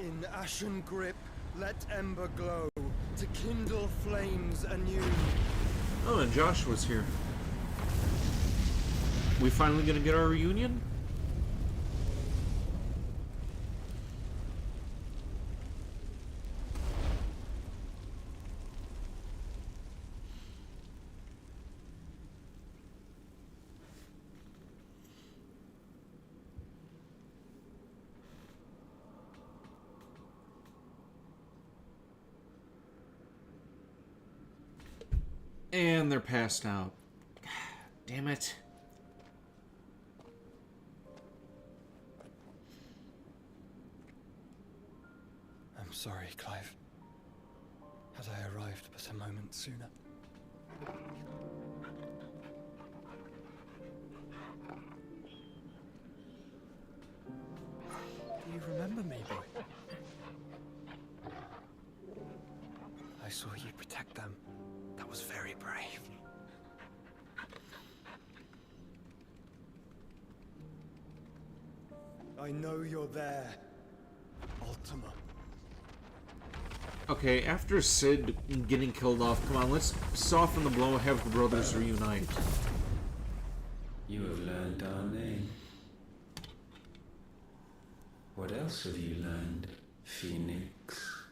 In ashen grip, let ember glow, to kindle flames anew. Oh, and Joshua's here. We finally gonna get our reunion? And they're passed out. Damn it. I'm sorry, Clive. Had I arrived but a moment sooner. Do you remember me, boy? I saw you protect them. That was very brave. I know you're there, Ultima. Okay, after Sid getting killed off, come on, let's soften the blow and have the brothers reunite. You have learned our name. What else have you learned, Phoenix?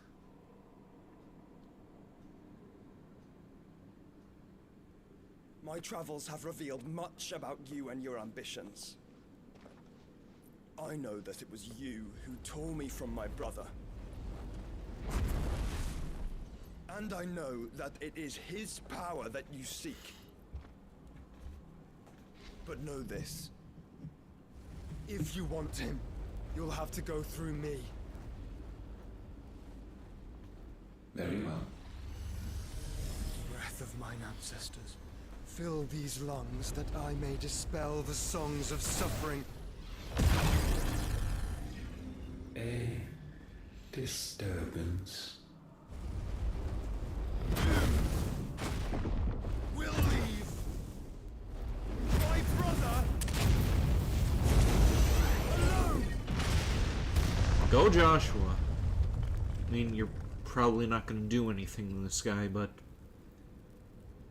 My travels have revealed much about you and your ambitions. I know that it was you who tore me from my brother. And I know that it is his power that you seek. But know this. If you want him, you'll have to go through me. Very well. Breath of mine ancestors, fill these lungs that I may dispel the songs of suffering. A disturbance. We'll leave. My brother alone. Go, Joshua. I mean, you're probably not going to do anything to this guy, but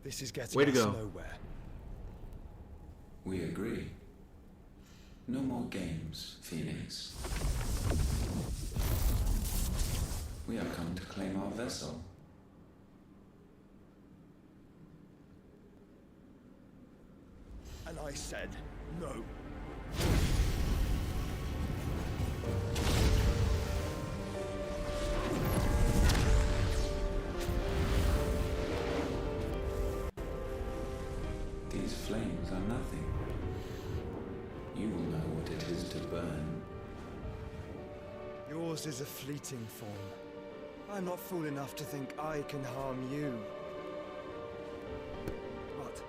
This is getting way to us go. nowhere. We agree. No more games, Phoenix. We have come to claim our vessel. And I said no. These flames are nothing. You will know what it is to burn. Yours is a fleeting form. I'm not fool enough to think I can harm you. But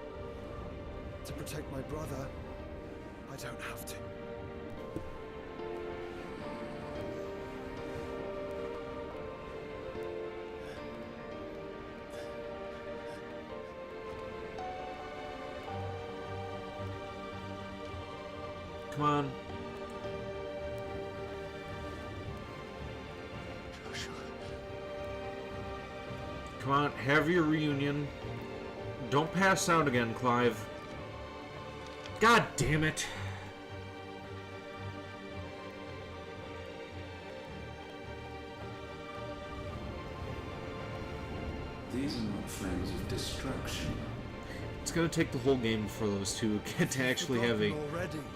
to protect my brother, I don't have to. come on. Come on, have your reunion. Don't pass out again, Clive. God damn it. These are not flames of destruction. It's gonna take the whole game for those two get to actually have a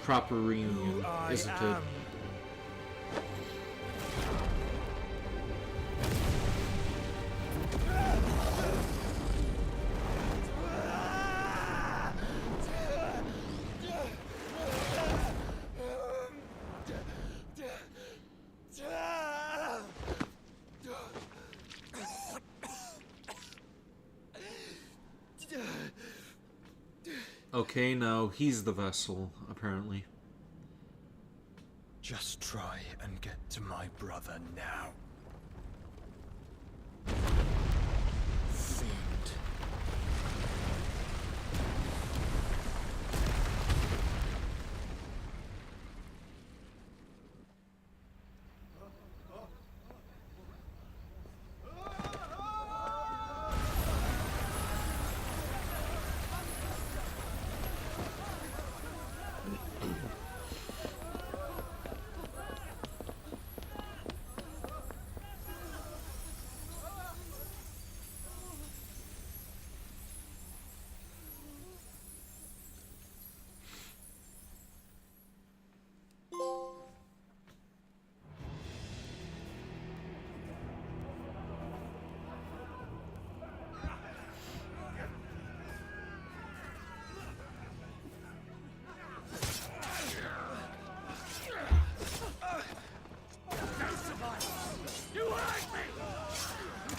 proper reunion, isn't it? Okay, now he's the vessel, apparently. Just try and get to my brother now. Fiend.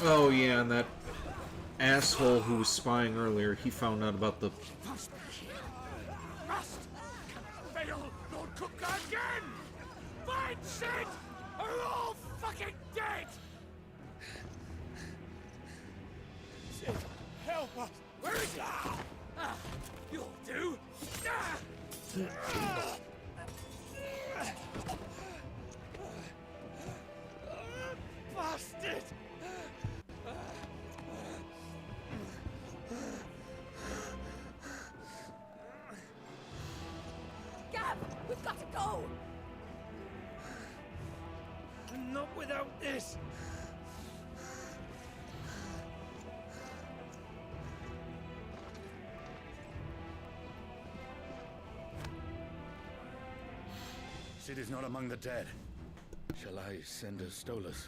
Oh yeah, and that asshole who was spying earlier, he found out about the... Rust! Fail! Lord Cook again! Find Sid! Or we're all fucking dead! Sid, help us! Where is he? You'll do! Bastard! Gab, we've got to go! Not without this! Sid is not among the dead. Shall I send a Stolas?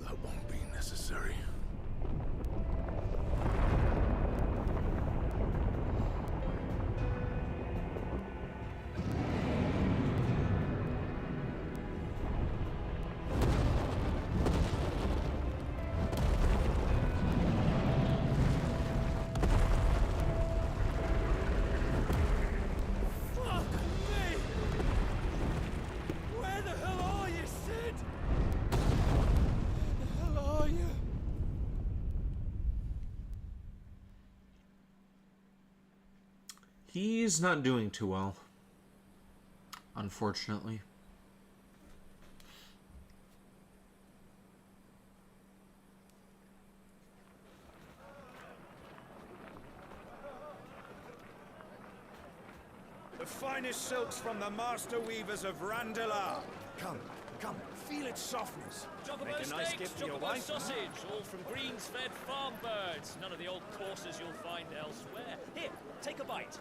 That won't be necessary. Fuck me! Where the hell are you, Sid? Where the hell are you? He's not doing too well, unfortunately. The finest silks from the master weavers of Randalar. Come, feel its softness. Chocobo Make a nice steaks, gift for your chocobo wife. sausage, all from greens-fed farm birds. None of the old courses you'll find elsewhere. Here, take a bite.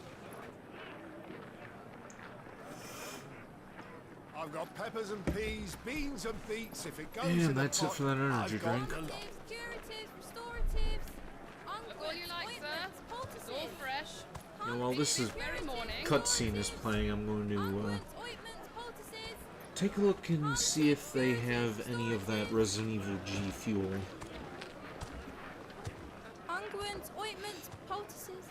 I've got peppers and peas, beans and beets. If it goes And in the that's it pot, for that energy I've got drink. the lot. Curatives, restoratives, Look all you like, sir. It's all fresh. Yeah, while this is Very morning. cutscene is playing, I'm going to ointments, poultices, take a look and see if they have any of that Resident Evil G fuel. unguents, ointments, poultices.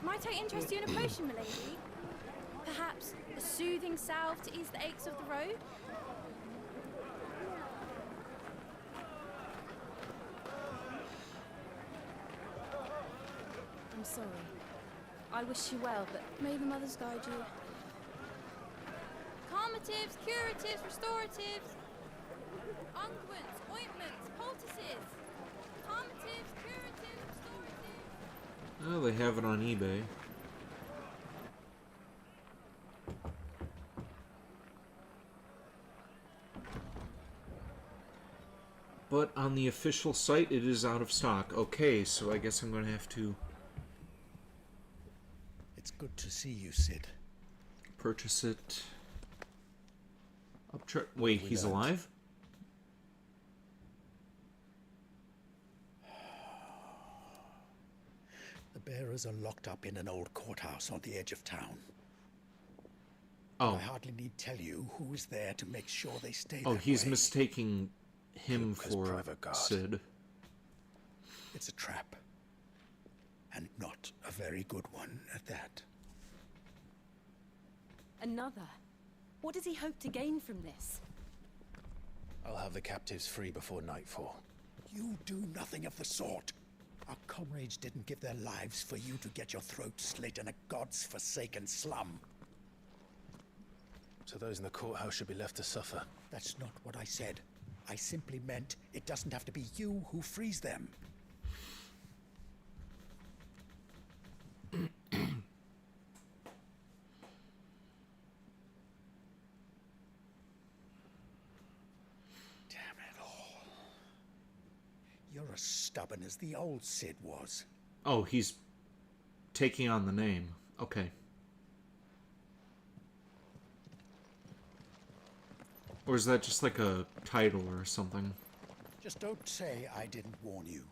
Might I interest you in a potion, milady? Perhaps a soothing salve to ease the aches of the road? I'm sorry. I wish you well, but may the mothers guide you. Calmatives, curatives, restoratives. Unguents, ointments, poultices. Calmatives, curatives, restoratives. Oh, they have it on eBay. But on the official site, it is out of stock. Okay, so I guess I'm going to have to It's good to see you, Sid. purchase it. Wait, he's alive? The bearers are locked up in an old courthouse on the edge of town. Oh. I hardly need tell you who is there to make sure they stay Oh, that he's way. mistaking him Luke as for private guard. Sid. It's a trap. And not a very good one at that. Another? What does he hope to gain from this? I'll have the captives free before nightfall. You do nothing of the sort. Our comrades didn't give their lives for you to get your throat slit in a god's forsaken slum. So those in the courthouse should be left to suffer. That's not what I said. I simply meant it doesn't have to be you who frees them. Damn it all. You're as stubborn as the old Sid was. Oh, he's taking on the name. Okay. Or is that just like a title or something? Just don't say I didn't warn you.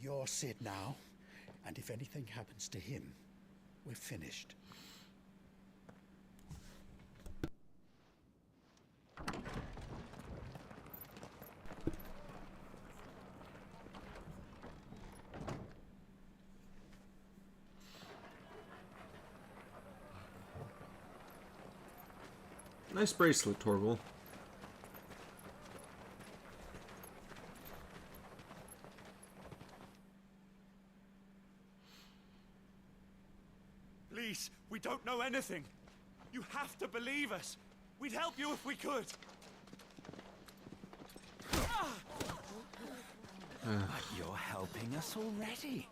You're Sid now, and if anything happens to him, we're finished. Nice bracelet, Torgal. Please, we don't know anything. You have to believe us. We'd help you if we could. But you're helping us already.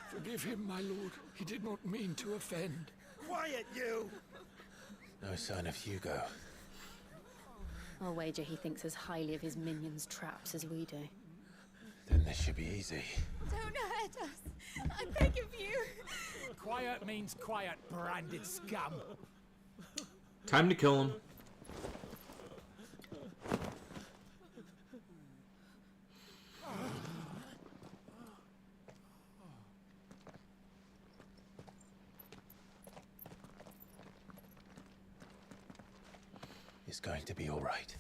Forgive him, my lord. He did not mean to offend. Quiet, you! No sign of Hugo. I'll wager he thinks as highly of his minions' traps as we do. Then this should be easy. Don't hurt us. I beg of you. Quiet means quiet, branded scum. Time to kill him. It's going to be all right.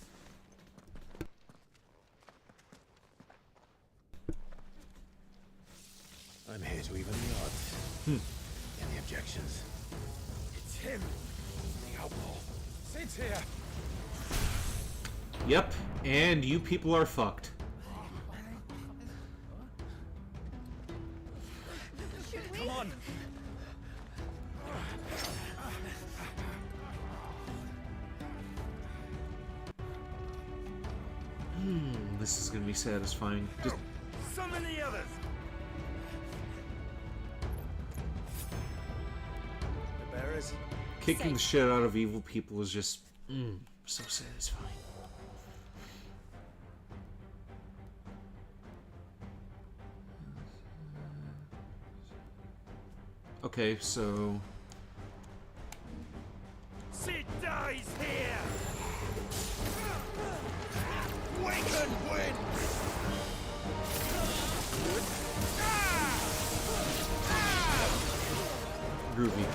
I'm here to even the odds. Any objections? It's him, the outlaw. Sid's here. Yep, and you people are fucked. Come on. This is gonna be satisfying. Just Summon the others. The bearers. kicking the shit out of evil people is just so satisfying. Okay, so Sid dies here. We can win. groovy.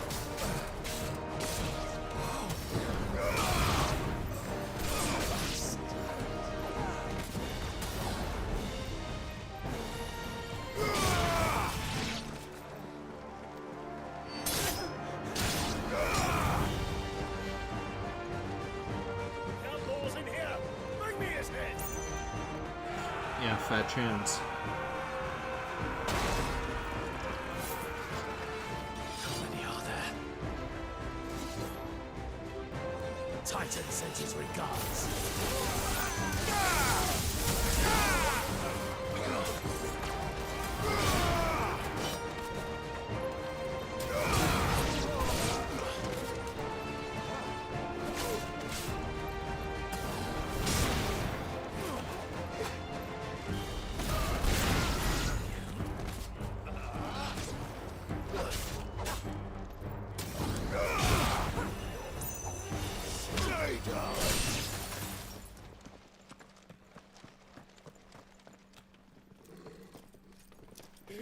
Outlaws in here. Bring me his head. Yeah, fat chance. Titan sends his regards.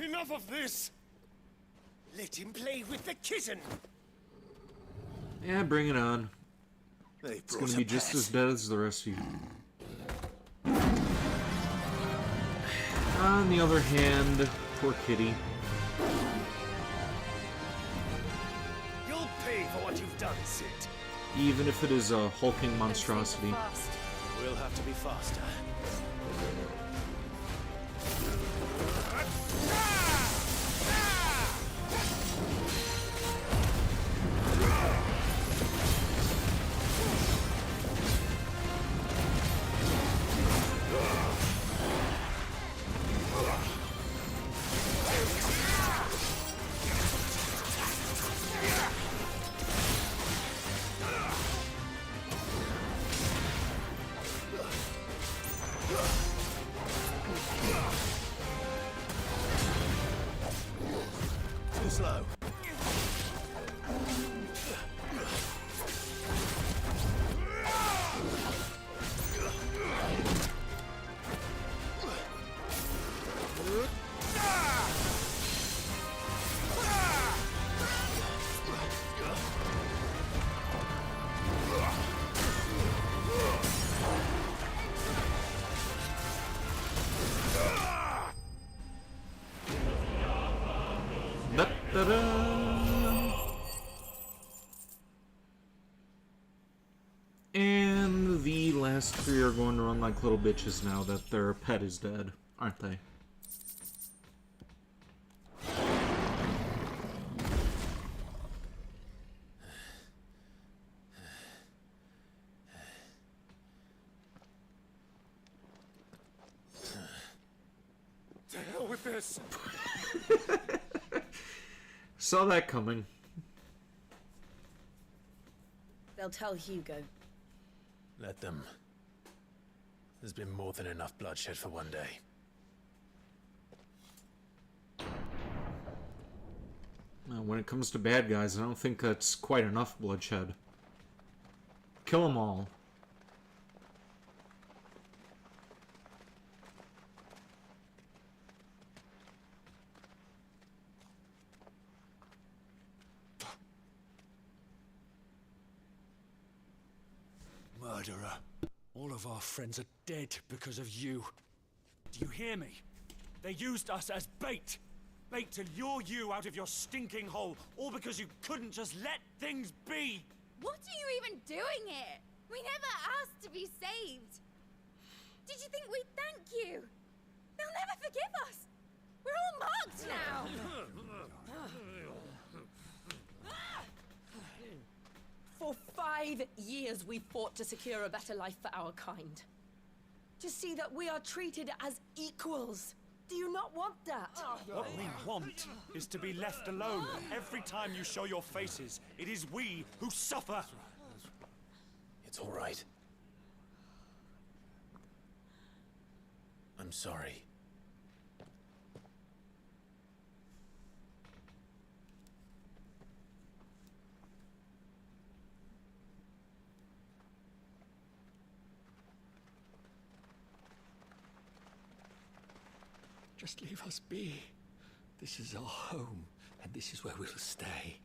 Enough of this! Let him play with the kitten! Yeah, bring it on. They've It's gonna be just as dead as the rest of you. On the other hand, poor kitty. You'll pay for what you've done, Sid. Even if it is a hulking monstrosity. We'll have to be faster. Too slow. Ta-da! And the last three are going to run like little bitches now that their pet is dead, aren't they? To hell with this! Saw that coming. They'll tell Hugo. Let them. There's been more than enough bloodshed for one day. When it comes to bad guys, I don't think that's quite enough bloodshed. Kill them all. Murderer. All of our friends are dead because of you. Do you hear me? They used us as bait. Bait to lure you out of your stinking hole, all because you couldn't just let things be. What are you even doing here? We never asked to be saved. Did you think we'd thank you? They'll never forgive us. We're all marked now. For 5 years we fought to secure a better life for our kind. To see that we are treated as equals. Do you not want that? What we want is to be left alone. Every time you show your faces, it is we who suffer. It's all right. I'm sorry. Just leave us be. This is our home, and this is where we'll stay.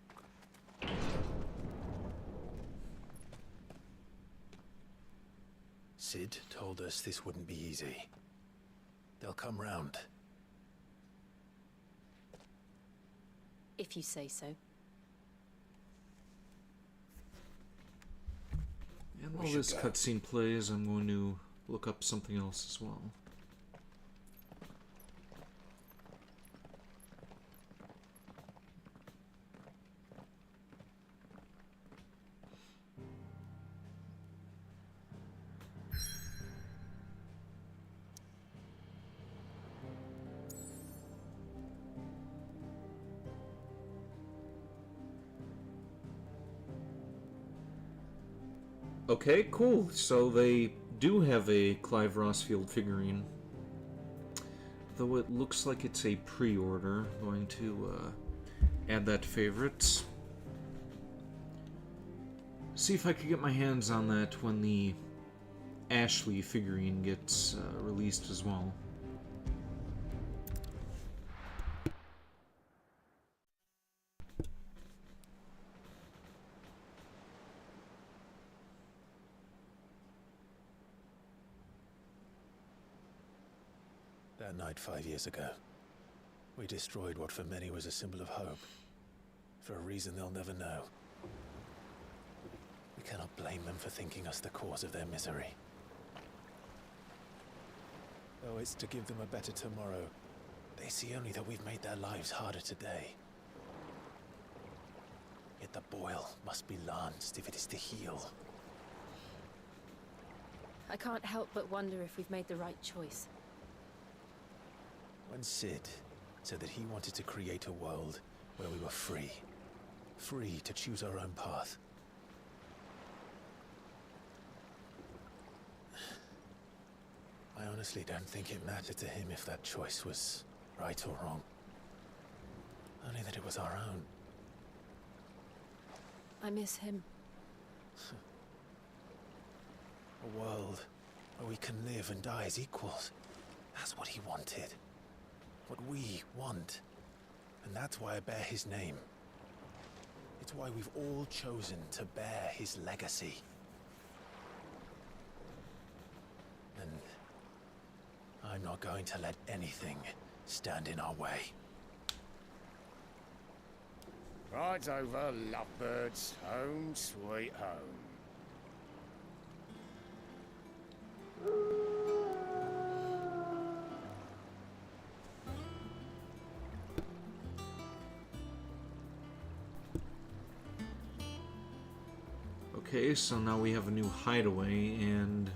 Sid told us this wouldn't be easy. They'll come round. If you say so. And while this cutscene plays, I'm going to look up something else as well. Okay, cool. So they do have a Clive Rossfield figurine. Though it looks like it's a pre-order. Going to add that to favorites. See if I could get my hands on that when the Ashley figurine gets released as well. That night 5 years ago, we destroyed what for many was a symbol of hope. For a reason they'll never know. We cannot blame them for thinking us the cause of their misery. Though it's to give them a better tomorrow, they see only that we've made their lives harder today. Yet the boil must be lanced if it is to heal. I can't help but wonder if we've made the right choice. When Sid said that he wanted to create a world where we were free. Free to choose our own path. I honestly don't think it mattered to him if that choice was right or wrong. Only that it was our own. I miss him. A world where we can live and die as equals. That's what he wanted. What we want. And that's why I bear his name. It's why we've all chosen to bear his legacy. And I'm not going to let anything stand in our way. Right over, lovebirds. Home sweet home. Okay, so now we have a new hideaway, and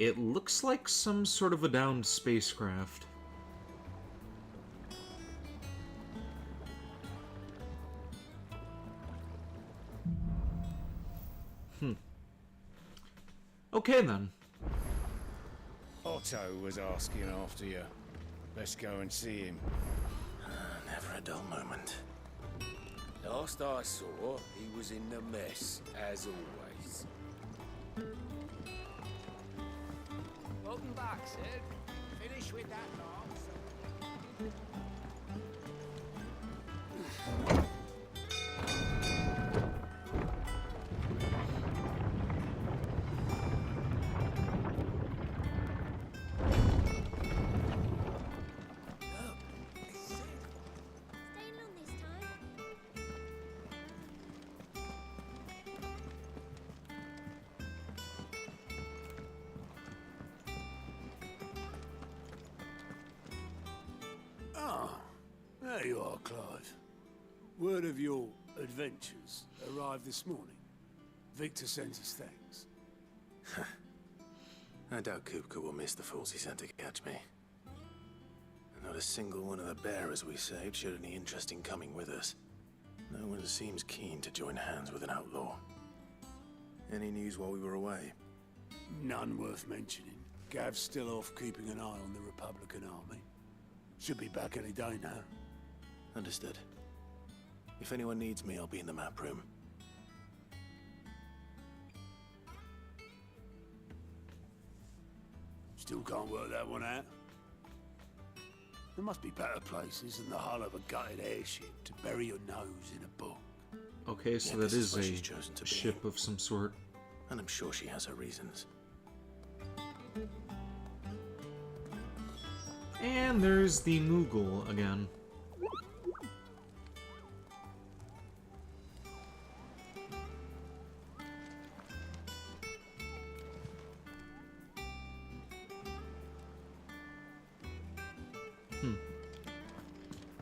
it looks like some sort of a downed spacecraft. Okay then. Otto was asking after you. Let's go and see him. Never a dull moment. Last I saw, he was in the mess, as always. Welcome back, Sid. Finish with that There you are, Clive. Word of your adventures arrived this morning. Victor sends his thanks. I doubt Kupka will miss the fools he sent to catch me. Not a single one of the bearers we saved showed any interest in coming with us. No one seems keen to join hands with an outlaw. Any news while we were away? None worth mentioning. Gav's still off keeping an eye on the Republican army. Should be back any day now. Understood. If anyone needs me, I'll be in the map room. Still can't work that one out. There must be better places than the hull of a gutted airship to bury your nose in a book. Okay, so that is a ship of some sort. And I'm sure she has her reasons. And there's the Moogle again.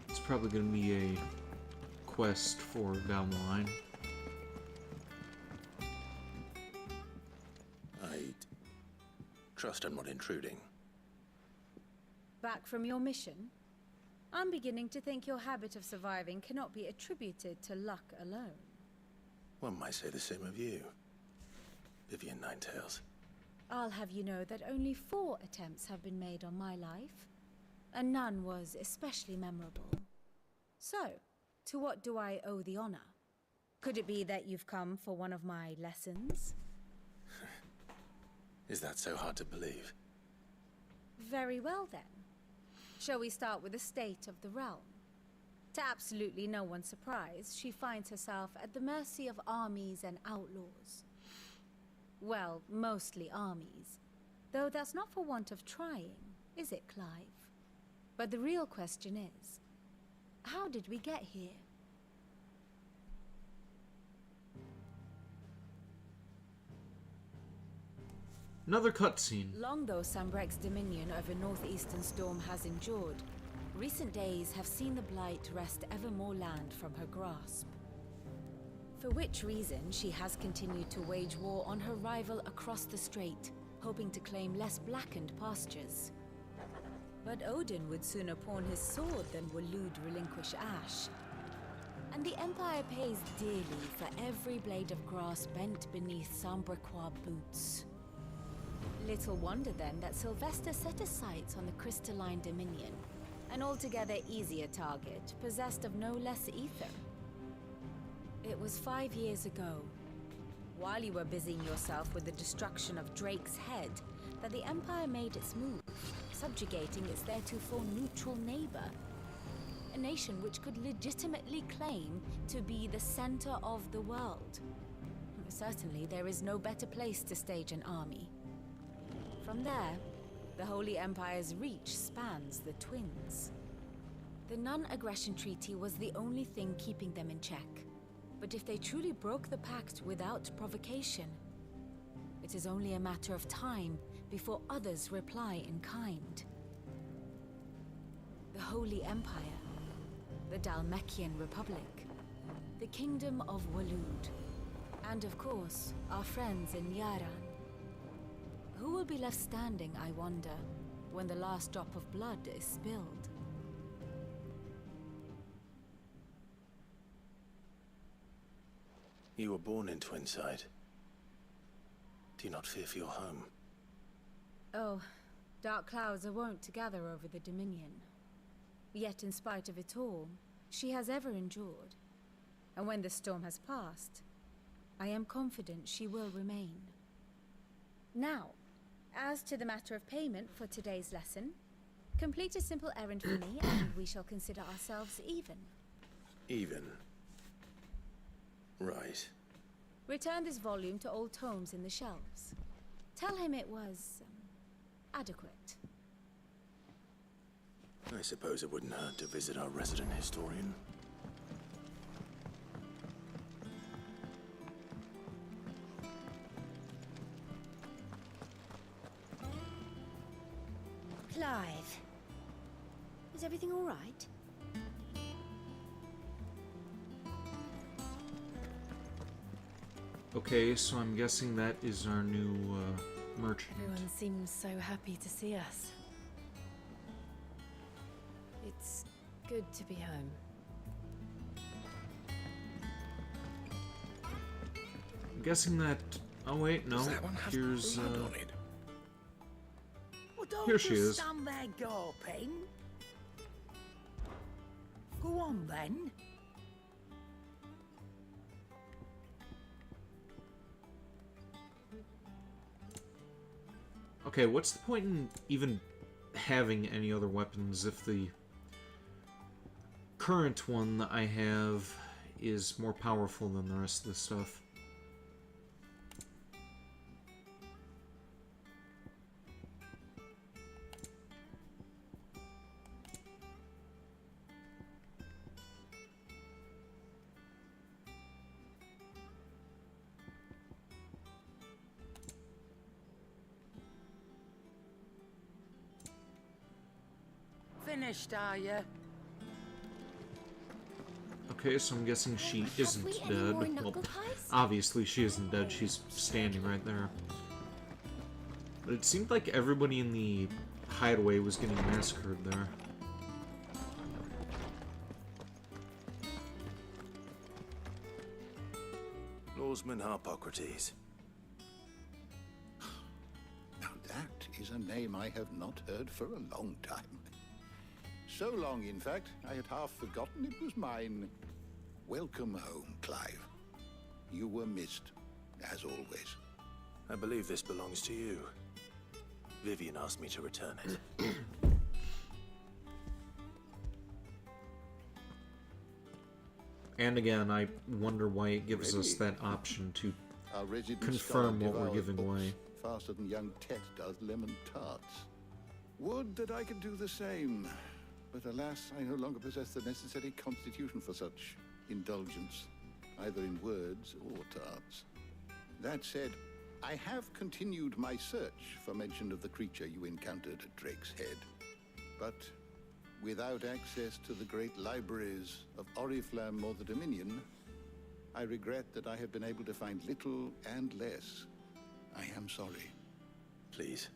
It's probably going to be a quest for down the line. I trust I'm not intruding. Back from your mission? I'm beginning to think your habit of surviving cannot be attributed to luck alone. One might say the same of you, Vivian Ninetails. I'll have you know that only 4 attempts have been made on my life, and none was especially memorable. So, to what do I owe the honor? Could it be that you've come for one of my lessons? Is that so hard to believe? Very well then. Shall we start with the state of the realm? To absolutely no one's surprise, she finds herself at the mercy of armies and outlaws. Well, mostly armies. Though that's not for want of trying, is it, Clive? But the real question is, how did we get here? Another cutscene. Long though Sambrek's dominion over northeastern Storm has endured, recent days have seen the Blight wrest ever more land from her grasp. For which reason she has continued to wage war on her rival across the strait, hoping to claim less blackened pastures. But Odin would sooner pawn his sword than Waloed relinquish Ash. And the Empire pays dearly for every blade of grass bent beneath Sambrequois boots. Little wonder then that Sylvester set his sights on the crystalline dominion, an altogether easier target, possessed of no less ether. It was 5 years ago, while you were busying yourself with the destruction of Drake's head, that the Empire made its move, subjugating its theretofore neutral neighbor. A nation which could legitimately claim to be the center of the world. Certainly, there is no better place to stage an army. From there, the Holy Empire's reach spans the Twins. The non-aggression treaty was the only thing keeping them in check. But if they truly broke the pact without provocation, it is only a matter of time before others reply in kind. The Holy Empire, the Dhalmekian Republic, the Kingdom of Waloed, and of course, our friends in Yaran. Who will be left standing, I wonder, when the last drop of blood is spilled? You were born in Twinside. Do you not fear for your home? Oh, dark clouds are wont to gather over the Dominion. Yet in spite of it all, she has ever endured. And when the storm has passed, I am confident she will remain. Now, as to the matter of payment for today's lesson, complete a simple errand for me and we shall consider ourselves even. Even? Right. Return this volume to old tomes in the shelves. Tell him it was adequate. I suppose it wouldn't hurt to visit our resident historian. Clive, is everything all right? Okay, so I'm guessing that is our new merchant. Everyone seems so happy to see us. It's good to be home. I'm guessing that... Oh wait, no. Here's Well, here she is. Stand there gawping. Go on then. Okay, what's the point in even having any other weapons if the current one that I have is more powerful than the rest of the stuff? Finished, are you? Okay, so I'm guessing she isn't we any dead. more knuckle Well, pies? obviously she isn't dead. She's standing right there. But it seemed like everybody in the hideaway was getting massacred there. Lawsman Harpocrates. Now that is a name I have not heard for a long time. So long, in fact, I had half forgotten it was mine. Welcome home, Clive. You were missed, as always. I believe this belongs to you. Vivian asked me to return it. And again, I wonder why it gives us that option to Our resident confirm scholar what we're devours giving books away. faster than young Tet does lemon tarts. Would that I could do the same. But alas, I no longer possess the necessary constitution for such indulgence, either in words or tarts. That said, I have continued my search for mention of the creature you encountered at Drake's Head. But without access to the great libraries of Oriflamme or the Dominion, I regret that I have been able to find little and less. I am sorry. Please,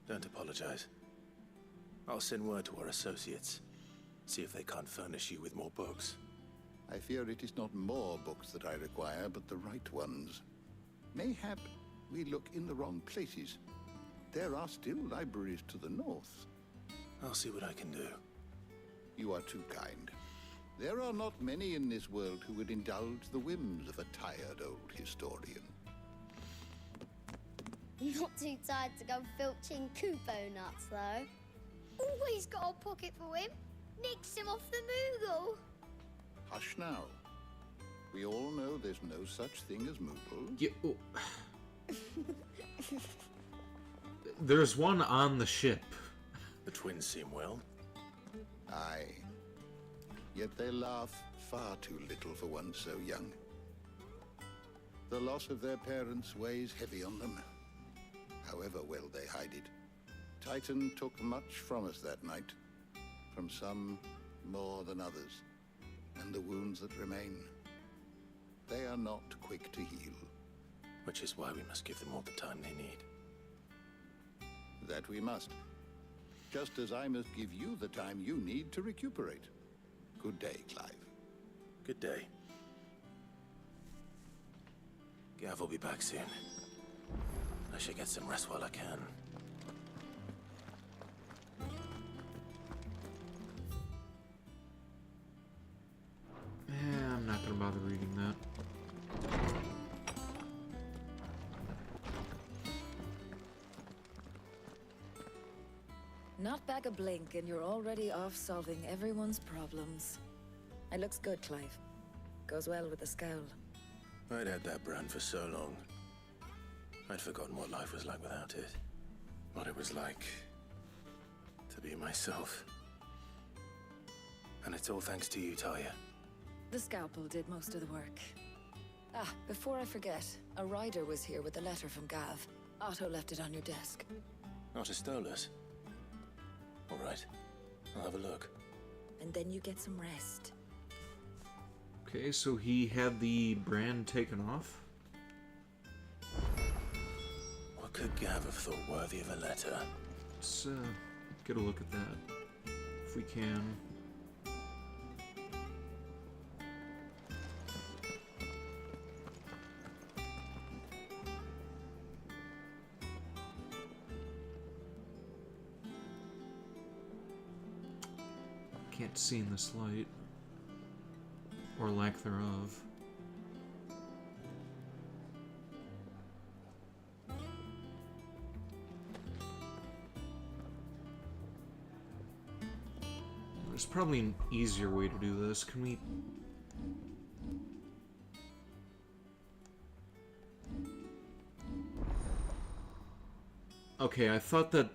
don't apologize. I'll send word to our associates. See if they can't furnish you with more books. I fear it is not more books that I require, but the right ones. Mayhap we look in the wrong places. There are still libraries to the north. I'll see what I can do. You are too kind. There are not many in this world who would indulge the whims of a tired old historian. Not too tired to go filching Kupo nuts, though. Always got a pocket for him. Nicks him off the Moogle. Hush now. We all know there's no such thing as Moogles. Yeah, oh. There's one on the ship. The twins seem well. Aye. Yet they laugh far too little for one so young. The loss of their parents weighs heavy on them, however well they hide it. Titan took much from us that night, from some more than others, and the wounds that remain, they are not quick to heal. Which is why we must give them all the time they need. That we must. Just as I must give you the time you need to recuperate. Good day, Clive. Good day. Gav will be back soon. I should get some rest while I can. I'm not gonna bother reading that. Not back a blink and you're already off solving everyone's problems. It looks good, Clive. Goes well with the scowl. I'd had that brand for so long. I'd forgotten what life was like without it. What it was like to be myself. And it's all thanks to you, Talia. The scalpel did most of the work. Ah, before I forget, a rider was here with a letter from Gav. Otto left it on your desk. Not a stolus. All right, I'll have a look. And then you get some rest. Okay, so he had the brand taken off? What could Gav have thought worthy of a letter? Let's get a look at that, if we can. Can't see in this light, or lack thereof. There's probably an easier way to do this. Can we... Okay, I thought that...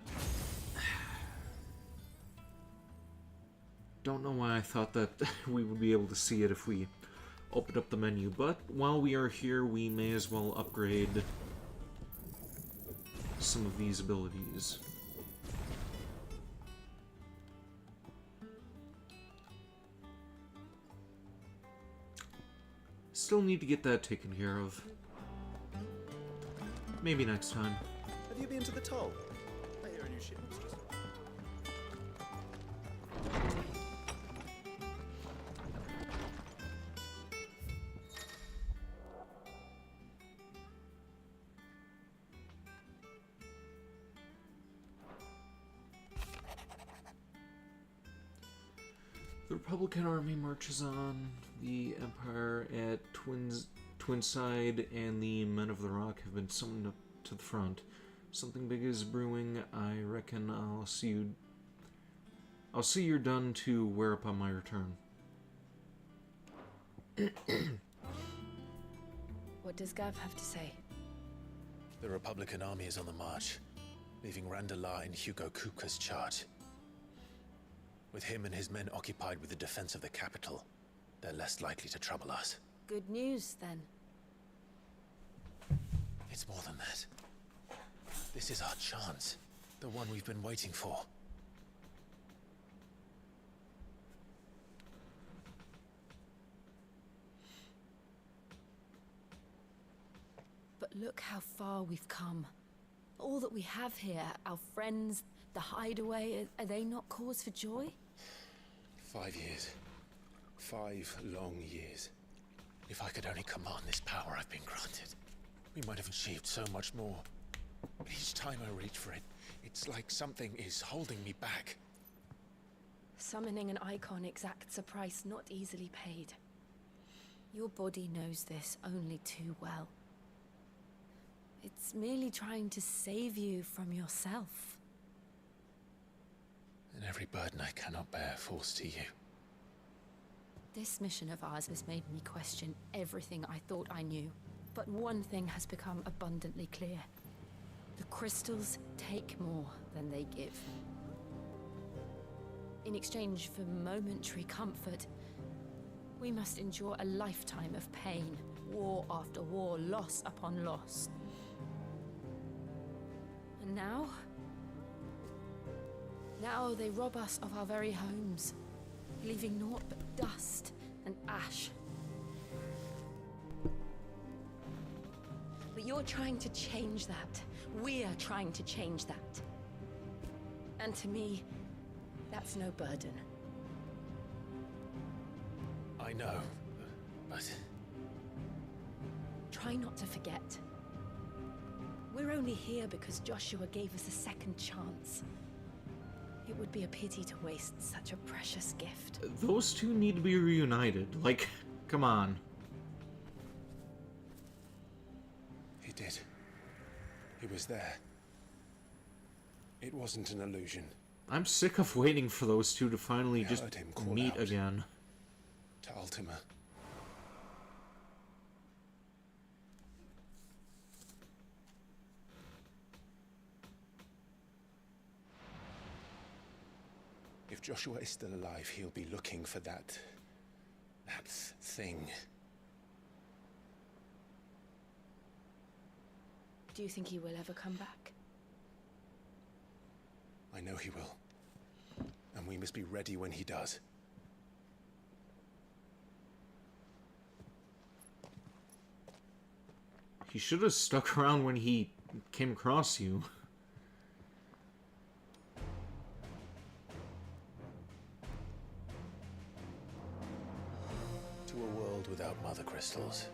Don't know why I thought that we would be able to see it if we opened up the menu, but while we are here, we may as well upgrade some of these abilities. Still need to get that taken care of. Maybe next time. Have you been to the toll? I hear a new shipment's just arrived. The Republican Army marches on. The Empire at Twinside and the Men of the Rock have been summoned up to the front. Something big is brewing. I reckon I'll see you're done to wear upon my return. What does Gav have to say? The Republican army is on the march, leaving Randalar in Hugo Kupka's charge. With him and his men occupied with the defense of the capital, they're less likely to trouble us. Good news, then. It's more than that. This is our chance. The one we've been waiting for. But look how far we've come. All that we have here, our friends, the hideaway, are they not cause for joy? 5 years. 5 long years. If I could only command this power I've been granted, we might have achieved so much more. But each time I reach for it, it's like something is holding me back. Summoning an icon exacts a price not easily paid. Your body knows this only too well. It's merely trying to save you from yourself. And every burden I cannot bear falls to you. This mission of ours has made me question everything I thought I knew. But one thing has become abundantly clear. The crystals take more than they give. In exchange for momentary comfort, we must endure a lifetime of pain, war after war, loss upon loss. And now they rob us of our very homes, leaving naught but dust and ash. But you're trying to change that. We're trying to change that. And to me, that's no burden. I know, but... Try not to forget. We're only here because Joshua gave us a second chance. It would be a pity to waste such a precious gift. Those two need to be reunited. Like, come on. He did. He was there. It wasn't an illusion. I'm sick of waiting for those two to finally just meet again. To Ultima. If Joshua is still alive, he'll be looking for that thing. Do you think he will ever come back? I know he will. And we must be ready when he does. He should have stuck around when he came across you. To a world without mother crystals.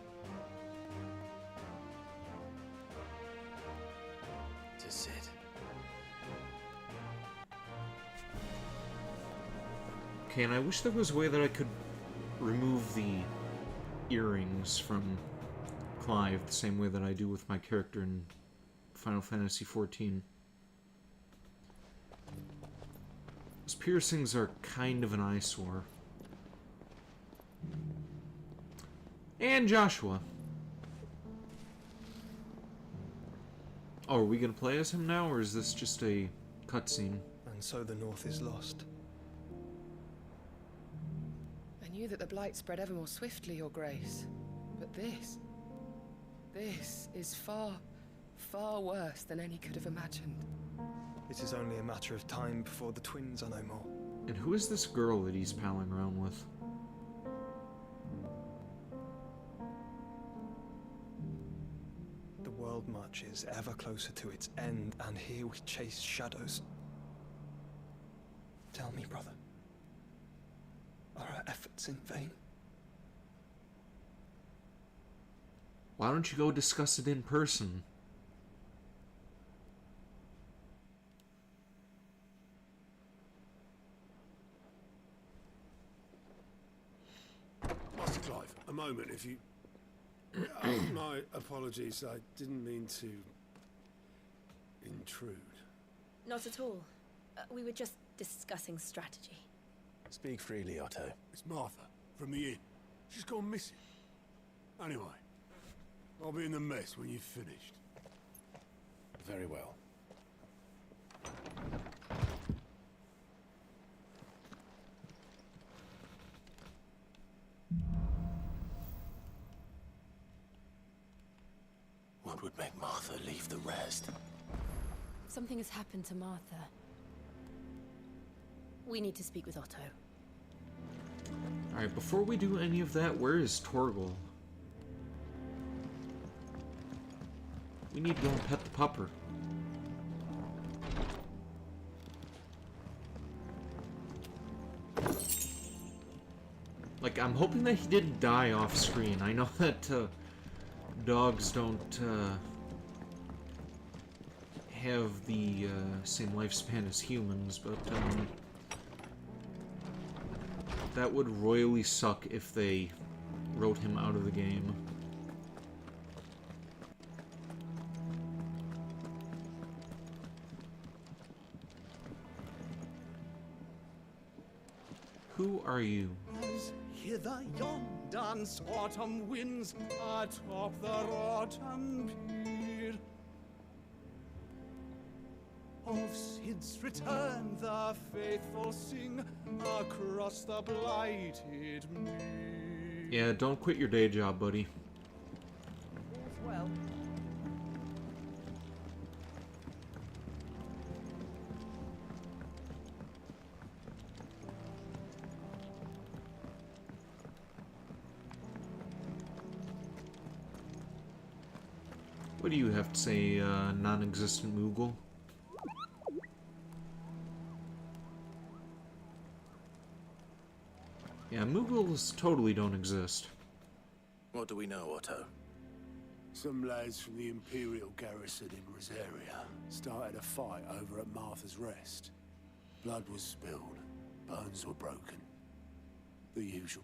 To Sid. Okay, and I wish there was a way that I could remove the earrings from Clive the same way that I do with my character in Final Fantasy XIV. Those piercings are kind of an eyesore. And Joshua. Oh, are we gonna play as him now, or is this just a cutscene? And so the North is lost. I knew that the Blight spread ever more swiftly, Your Grace. But this is far, far worse than any could have imagined. It is only a matter of time before the twins are no more. And who is this girl that he's palling around with? The world marches ever closer to its end, and here we chase shadows. Tell me, brother, are our efforts in vain? Why don't you go discuss it in person? Master Clive, a moment, if you... My apologies, I didn't mean to... intrude. Not at all. We were just discussing strategy. Speak freely, Otto. It's Martha, from the inn. She's gone missing. Anyway, I'll be in the mess when you've finished. Very well. What would make Martha leave the rest? Something has happened to Martha. We need to speak with Otto. Alright, before we do any of that, where is Torgal? We need to go and pet the pupper. Like, I'm hoping that he didn't die off screen. I know that dogs don't have the same lifespan as humans, but that would royally suck if they wrote him out of the game. Who are you? Hither yon dance autumn winds atop the rotten pier. of Sid's return, the faithful sing across the blighted mead. Yeah, don't quit your day job, buddy. Well. What do you have to say, non-existent Moogle? Yeah, Moogles totally don't exist. What do we know, Otto? Some lads from the Imperial garrison in Rosaria started a fight over at Martha's Rest. Blood was spilled, bones were broken. The usual.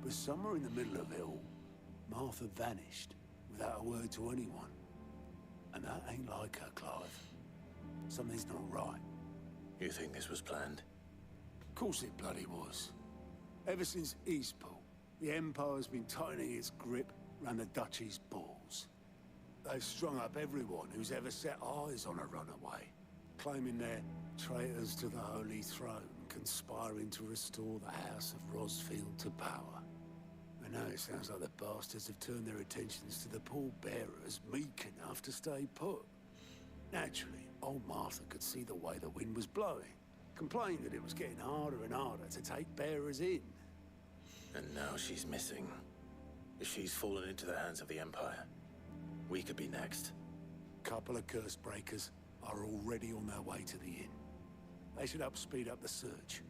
But somewhere in the middle of it all, Martha vanished without a word to anyone. And that ain't like her, Clive. Something's not right. You think this was planned? Of course it bloody was. Ever since Eastpool, the Empire's been tightening its grip round the Duchy's balls. They've strung up everyone who's ever set eyes on a runaway, claiming they're traitors to the Holy Throne, conspiring to restore the House of Rosfield to power. And now it sounds like the bastards have turned their attentions to the pallbearers meek enough to stay put. Naturally, old Martha could see the way the wind was blowing, complained that it was getting harder and harder to take bearers in. And now she's missing. If she's fallen into the hands of the Empire, we could be next. Couple of curse breakers are already on their way to the inn. They should help speed up the search.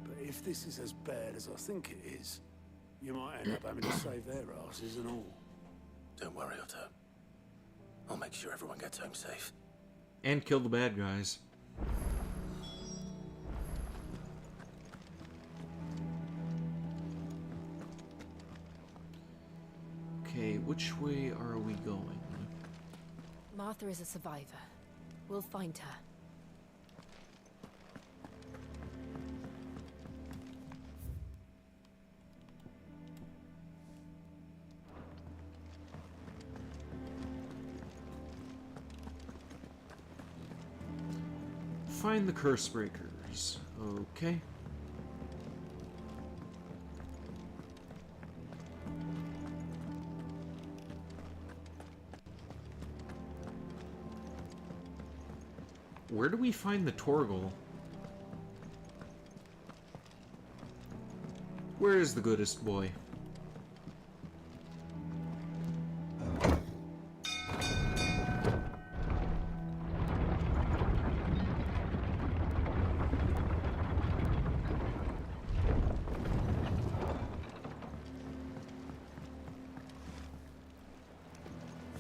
But if this is as bad as I think it is, you might end up having to save their asses and all. Don't worry, Otto. I'll make sure everyone gets home safe. And kill the bad guys. Okay, which way are we going? Martha is a survivor. We'll find her. Find the curse breakers. Okay. Where do we find the Torgal? Where is the goodest boy?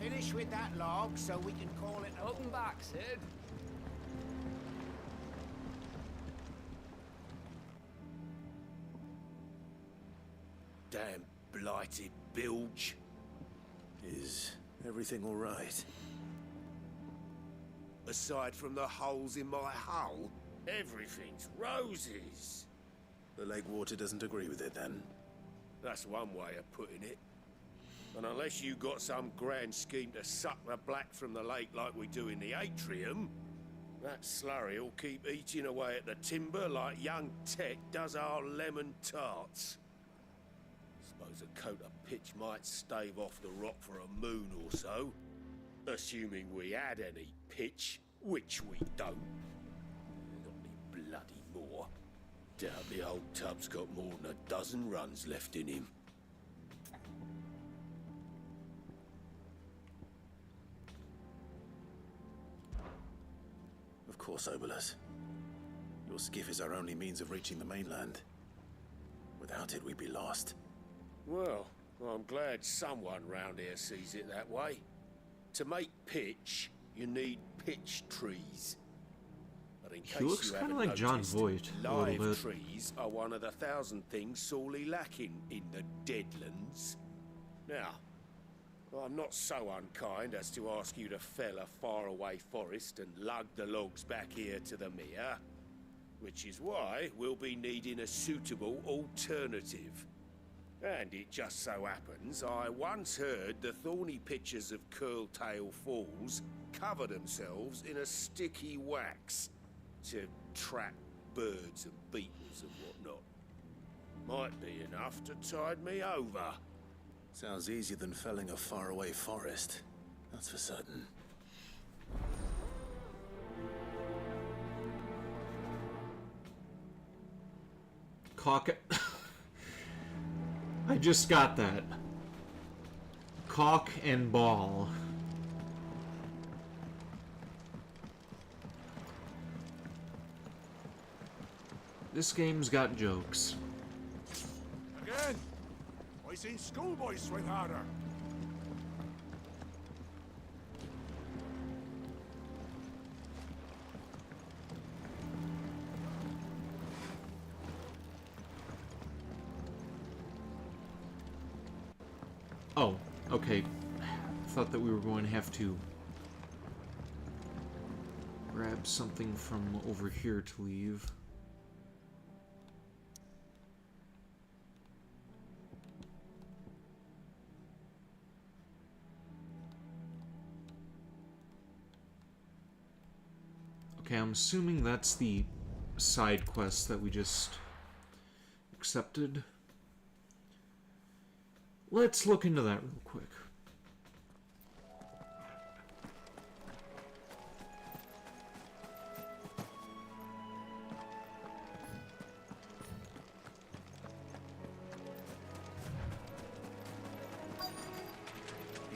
Finish with that log so we can call it. Welcome back, Sid. Damn blighted bilge. Is everything all right? Aside from the holes in my hull, everything's roses. The lake water doesn't agree with it, then? That's one way of putting it. And unless you got some grand scheme to suck the black from the lake like we do in the atrium, that slurry will keep eating away at the timber like young Tech does our lemon tarts. Suppose a coat of pitch might stave off the rock for a moon or so, assuming we had any pitch, which we don't. Not any bloody more. Doubt the old tub's got more than a dozen runs left in him. Of course, Obolus. Your skiff is our only means of reaching the mainland. Without it, we'd be lost. Well, I'm glad someone round here sees it that way. To make pitch, you need pitch trees. But in case He looks you kind of haven't like John noticed, Voight a live little bit. trees are one of the 1,000 things sorely lacking in the Deadlands. Now, I'm not so unkind as to ask you to fell a faraway forest and lug the logs back here to the mere, which is why we'll be needing a suitable alternative. And it just so happens I once heard the thorny pitchers of Curltail Falls cover themselves in a sticky wax to trap birds and beetles and whatnot. Might be enough to tide me over. Sounds easier than felling a faraway forest. That's for certain. Cock. I just got that. Cock and ball. This game's got jokes. Again! I seen schoolboys swing harder. Oh, okay. Thought that we were going to have to grab something from over here to leave. Okay, I'm assuming that's the side quest that we just accepted. Let's look into that real quick.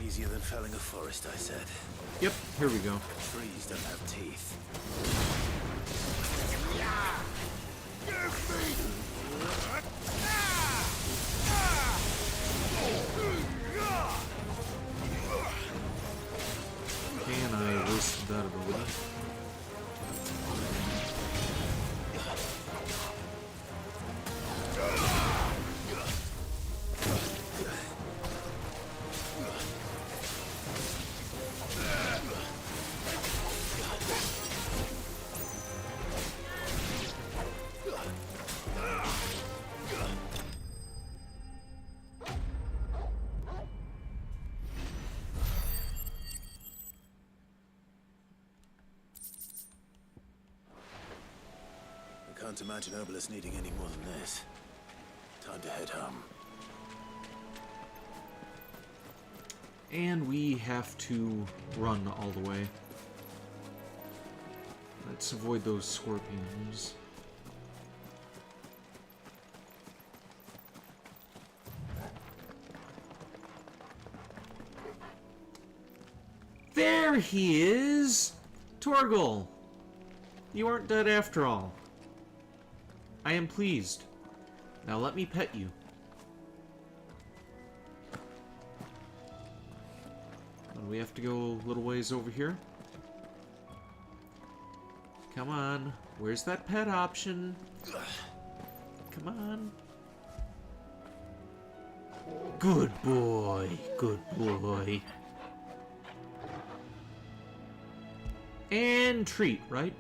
Easier than felling a forest, I said. Yep, here we go. Trees don't have teeth. Okay, and I wasted that ability. I can't imagine Obelisk needing any more than this. Time to head home. And we have to run all the way. Let's avoid those scorpions. There he is! Torgal! You aren't dead after all. I am pleased. Now let me pet you. And we have to go a little ways over here. Come on. Where's that pet option? Come on. Good boy. Good boy. And treat, right?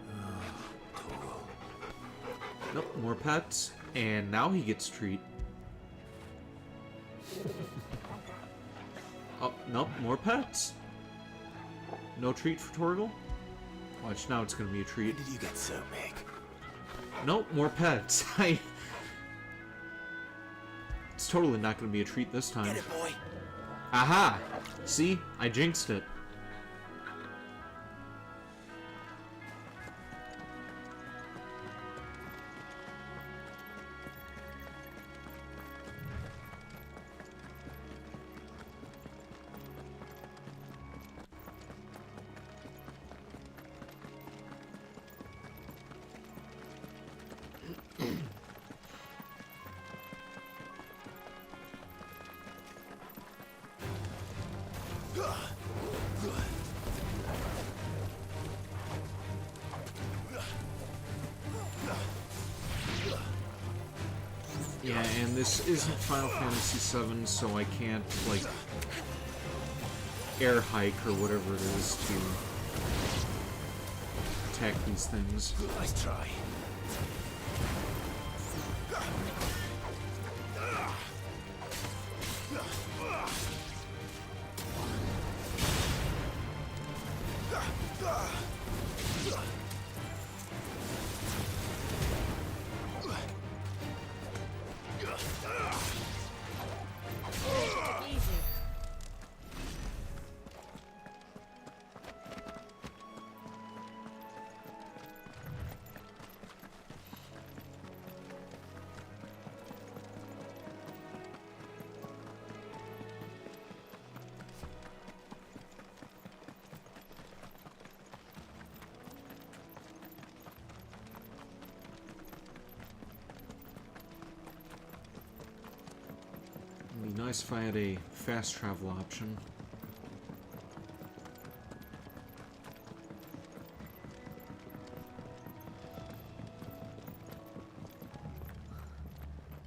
Nope, more pets. And now he gets treat. Oh, nope, more pets. No treat for Torgal? Watch, now it's gonna be a treat. When did you get so big? Nope, more pets. It's totally not gonna be a treat this time. Get it, boy. Aha! See? I jinxed it. Yeah, and this isn't Final Fantasy VII, so I can't, like, air hike or whatever it is to attack these things. Nice try. nice if I had a fast travel option.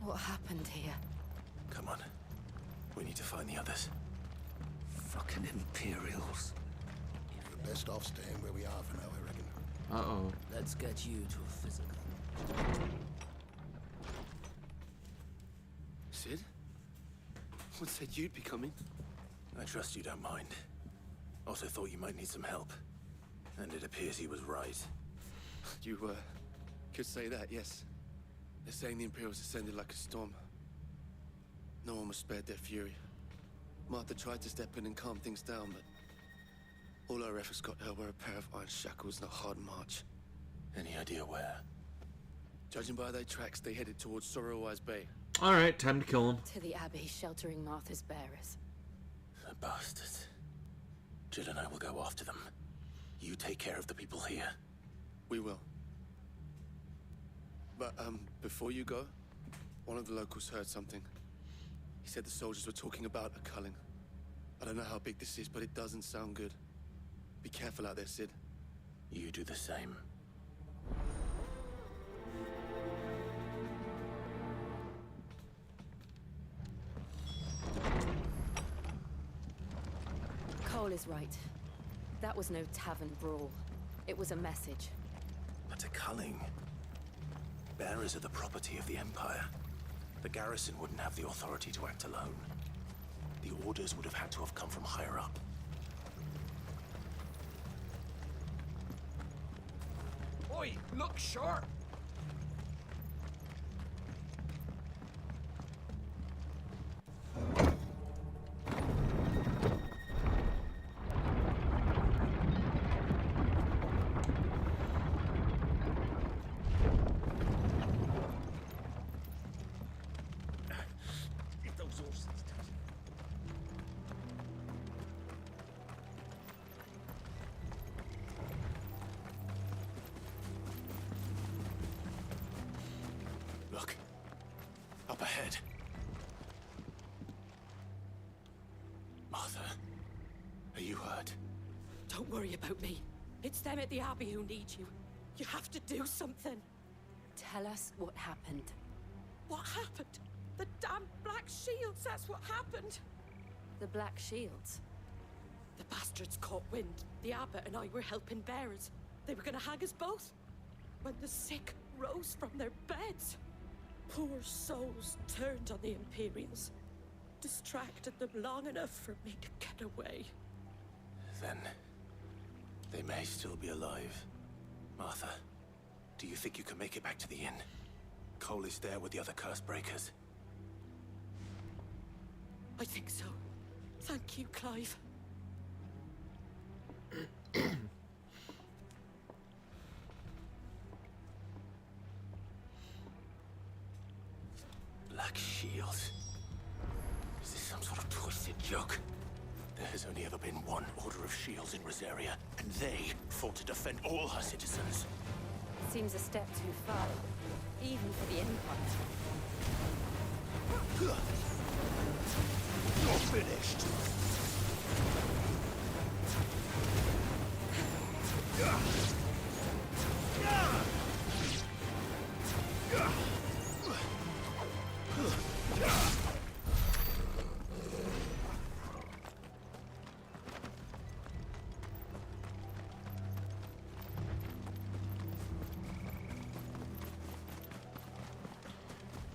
What happened here? Come on. We need to find the others. Fucking Imperials. We're best off staying where we are for now, I reckon. Uh-oh. Let's get you to a physical. Sid? What said you'd be coming? I trust you don't mind. Also thought you might need some help. And it appears he was right. You, could say that, yes. They're saying the Imperials ascended like a storm. No one was spared their fury. Martha tried to step in and calm things down, but all our efforts got her were a pair of iron shackles and a hard march. Any idea where? Judging by their tracks, they headed towards Sorrowwise Bay. Alright, time to kill him. To the Abbey sheltering Martha's bearers. The bastards. Jill and I will go after them. You take care of the people here. We will. But, before you go, one of the locals heard something. He said the soldiers were talking about a culling. I don't know how big this is, but it doesn't sound good. Be careful out there, Sid. You do the same. Cole is right. That was no tavern brawl. It was a message. But a culling. Bearers are the property of the Empire. The garrison wouldn't have the authority to act alone. The orders would have had to have come from higher up. Oi, look sharp! Look. Up ahead. Martha, are you hurt? Don't worry about me. It's them at the Abbey who need you. You have to do something. Tell us what happened. What happened? The damn Black Shields, that's what happened. The Black Shields? The bastards caught wind. The Abbot and I were helping bearers. They were gonna hang us both. When the sick rose from their beds. Poor souls turned on the Imperials. Distracted them long enough for me to get away. Then, they may still be alive. Martha, do you think you can make it back to the inn? Cole is there with the other curse breakers. I think so. Thank you, Clive. Black Shields. Is this some sort of twisted joke? There has only ever been one Order of Shields in Rosaria, and they fought to defend all her citizens. Seems a step too far, even for the Empire. You're finished.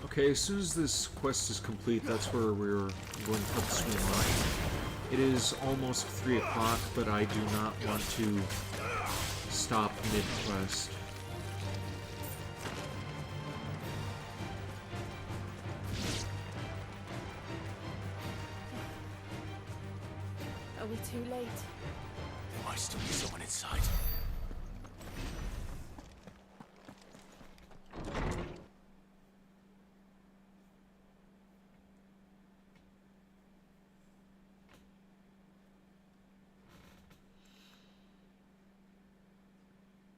Okay, as soon as this quest is complete, that's where we're going to put the stream on. It is almost 3 o'clock, but I do not want to stop mid-quest. Are we too late? There might still be someone inside.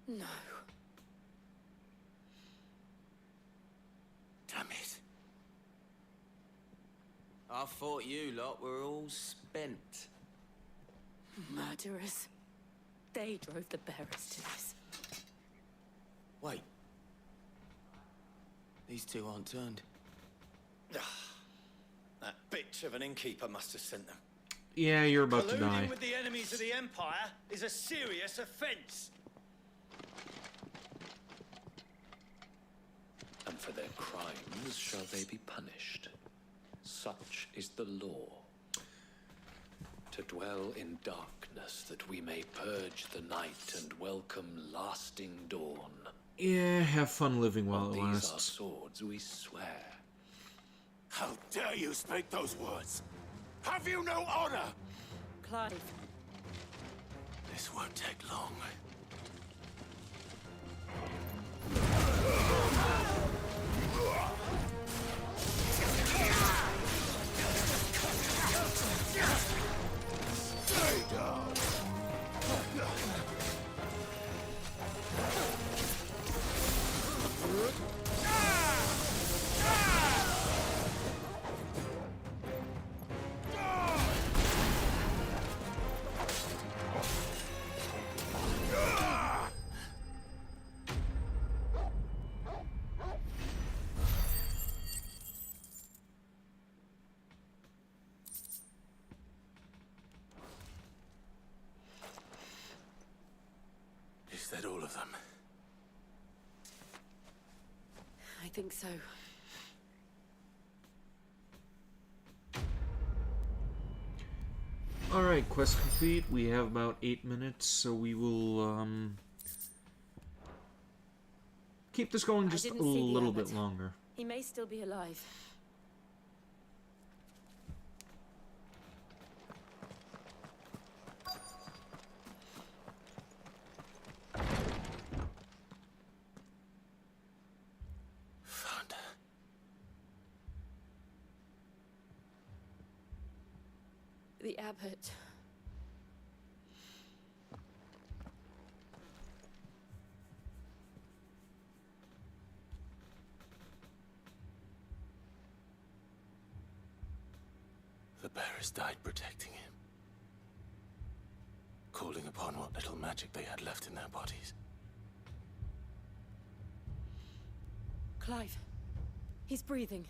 No. Damn it. I thought you lot were all spent. Murderers. They drove the bearers to this. Wait. These two aren't turned. That bitch of an innkeeper must have sent them. Yeah, you're about to die. Colluding with the enemies of the Empire is a serious offense. And for their crimes shall they be punished. Such is the law. To dwell in darkness that we may purge the night and welcome lasting dawn. Yeah, have fun living while it These are lasts. swords we swear. How dare you speak those words? Have you no honor? Clive. This won't take long. Stay down. Is that all of them? I think so. Alright, quest complete. We have about 8 minutes, so we will keep this going just a little bit longer. He may still be alive. Found her. The abbot. The bearers died protecting him. Calling upon what little magic they had left in their bodies. Clive. He's breathing.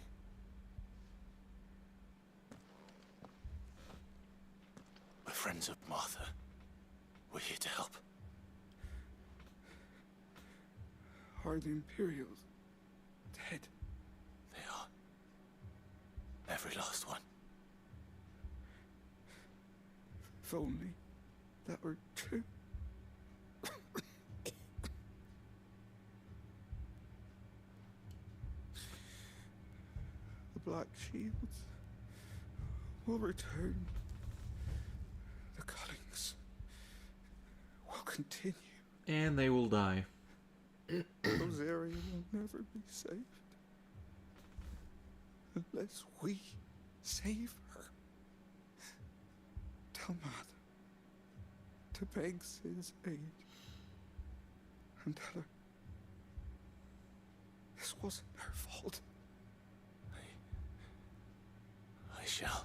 We're friends of Martha. We're here to help. Are the Imperials dead? They are. Every last one. If only that were true. The Black Shields will return. The cuttings will continue. And they will die. Rosaria will never be saved. Unless we save her. Tell Mother to beg Sid's aid. And tell her this wasn't her fault. I shall.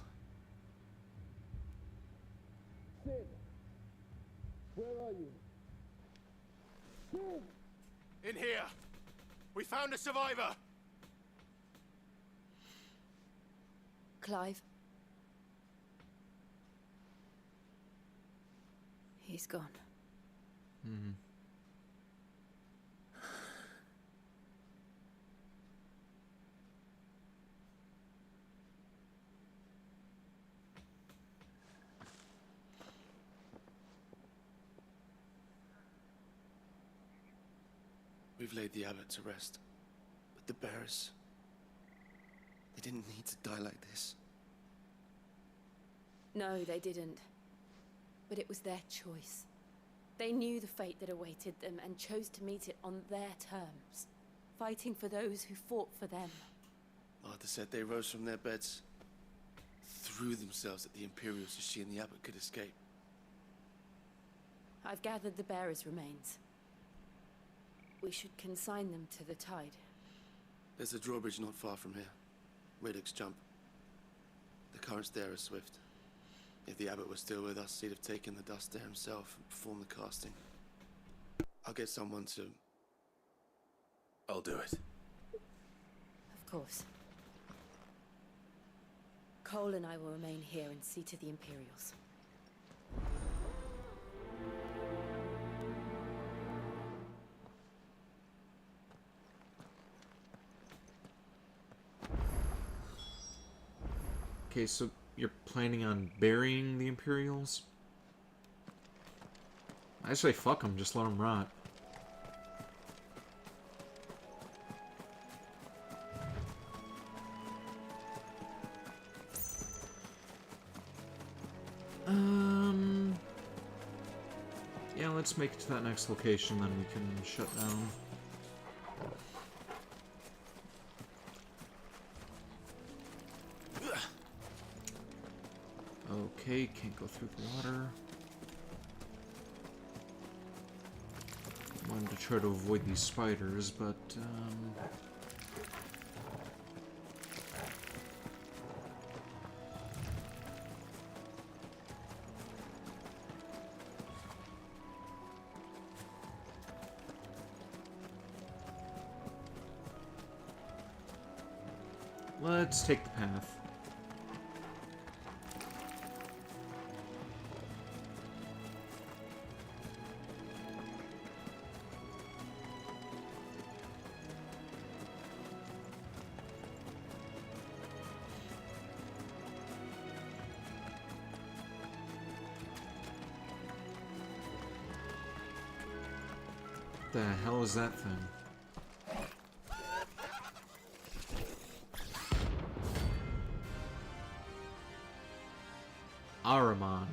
Sid, where are you? Sid! In here! We found a survivor! Clive. He's gone. Mm-hmm. We've laid the abbot to rest. But the bearers... they didn't need to die like this. No, they didn't. But it was their choice. They knew the fate that awaited them and chose to meet it on their terms, fighting for those who fought for them. Martha said they rose from their beds, threw themselves at the Imperials so she and the abbot could escape. I've gathered the bearers' remains. We should consign them to the tide. There's a drawbridge not far from here. Radix jump. The currents there are swift. If the abbot was still with us, he'd have taken the dust there himself and performed the casting. I'll get someone to... I'll do it. Of course. Cole and I will remain here and see to the Imperials. Okay, so you're planning on burying the Imperials? I say fuck them, just let them rot. Yeah, let's make it to that next location, then we can shut down. Okay, can't go through the water. I wanted to try to avoid these spiders, but, let's take the path. The hell is that thing? Ahriman.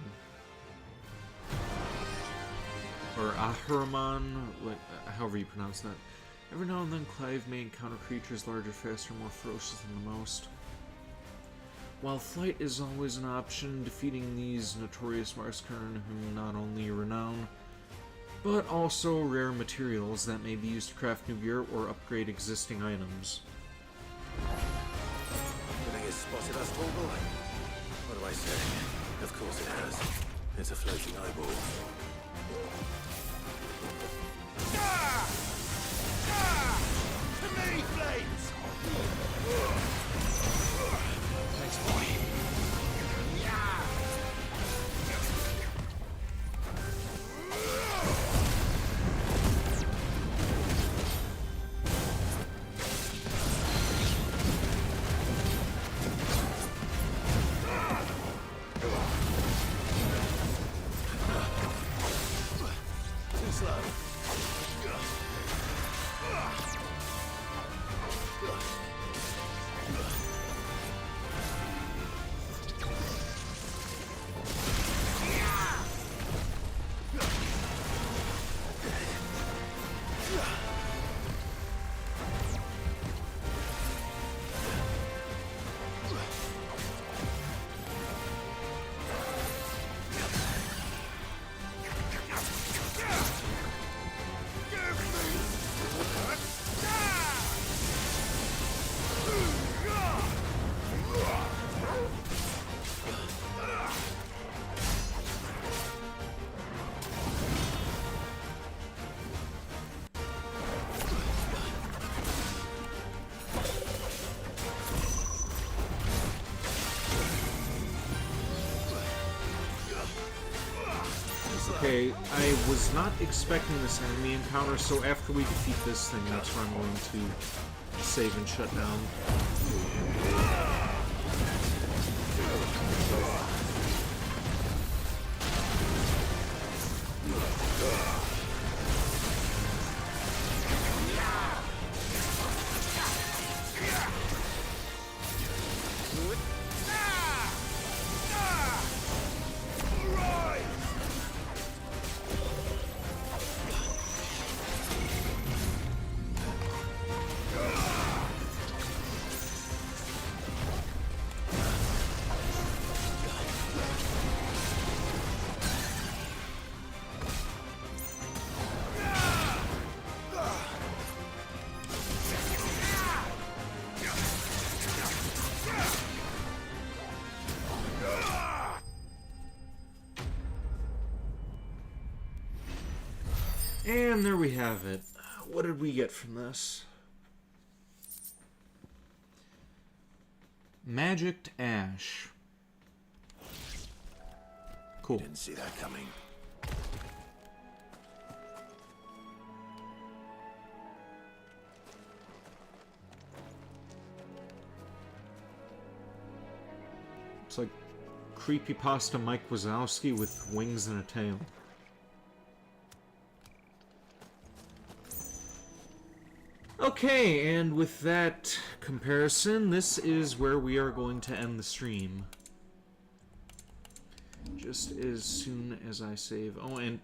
Or Ahriman, however you pronounce that. Every now and then Clive may encounter creatures larger, faster, more ferocious than the most. While flight is always an option, defeating these notorious Mars earn him not only renown, but also rare materials that may be used to craft new gear or upgrade existing items. You think it's spotted us, Bogle? What do I say? Of course it has. It's a floating eyeball. Ah! Ah! To me, flames! Thanks, boy. Okay, I was not expecting this enemy encounter, so after we defeat this thing, that's where I'm going to save and shut down. And there we have it. What did we get from this? Magicked Ash. Cool. Didn't see that coming. It's like creepypasta Mike Wazowski with wings and a tail. Okay, and with that comparison, this is where we are going to end the stream. Just as soon as I save. Oh, and...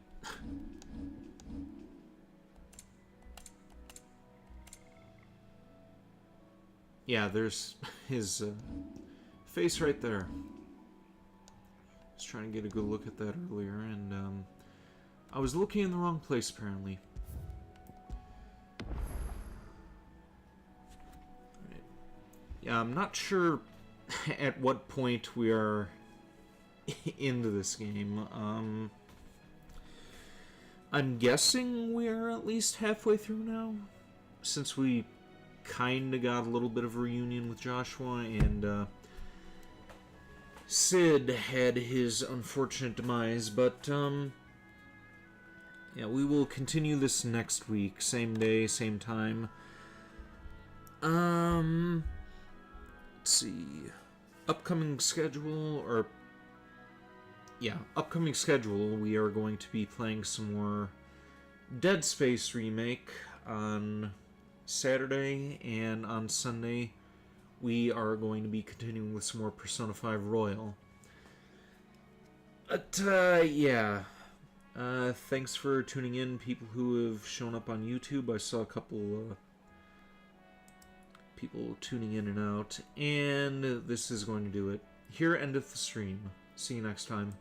yeah, there's his face right there. I was trying to get a good look at that earlier, and I was looking in the wrong place, apparently. Yeah, I'm not sure at what point we are into this game. I'm guessing we are at least halfway through now, since we kind of got a little bit of a reunion with Joshua, and Sid had his unfortunate demise, but yeah, we will continue this next week, same day, same time. Let's see, upcoming schedule, or yeah, upcoming schedule, we are going to be playing some more Dead Space Remake on Saturday, and on Sunday we are going to be continuing with some more Persona 5 Royal. But, yeah. Thanks for tuning in, people who have shown up on YouTube. I saw a couple, people tuning in and out. And this is going to do it. Here endeth the stream. See you next time.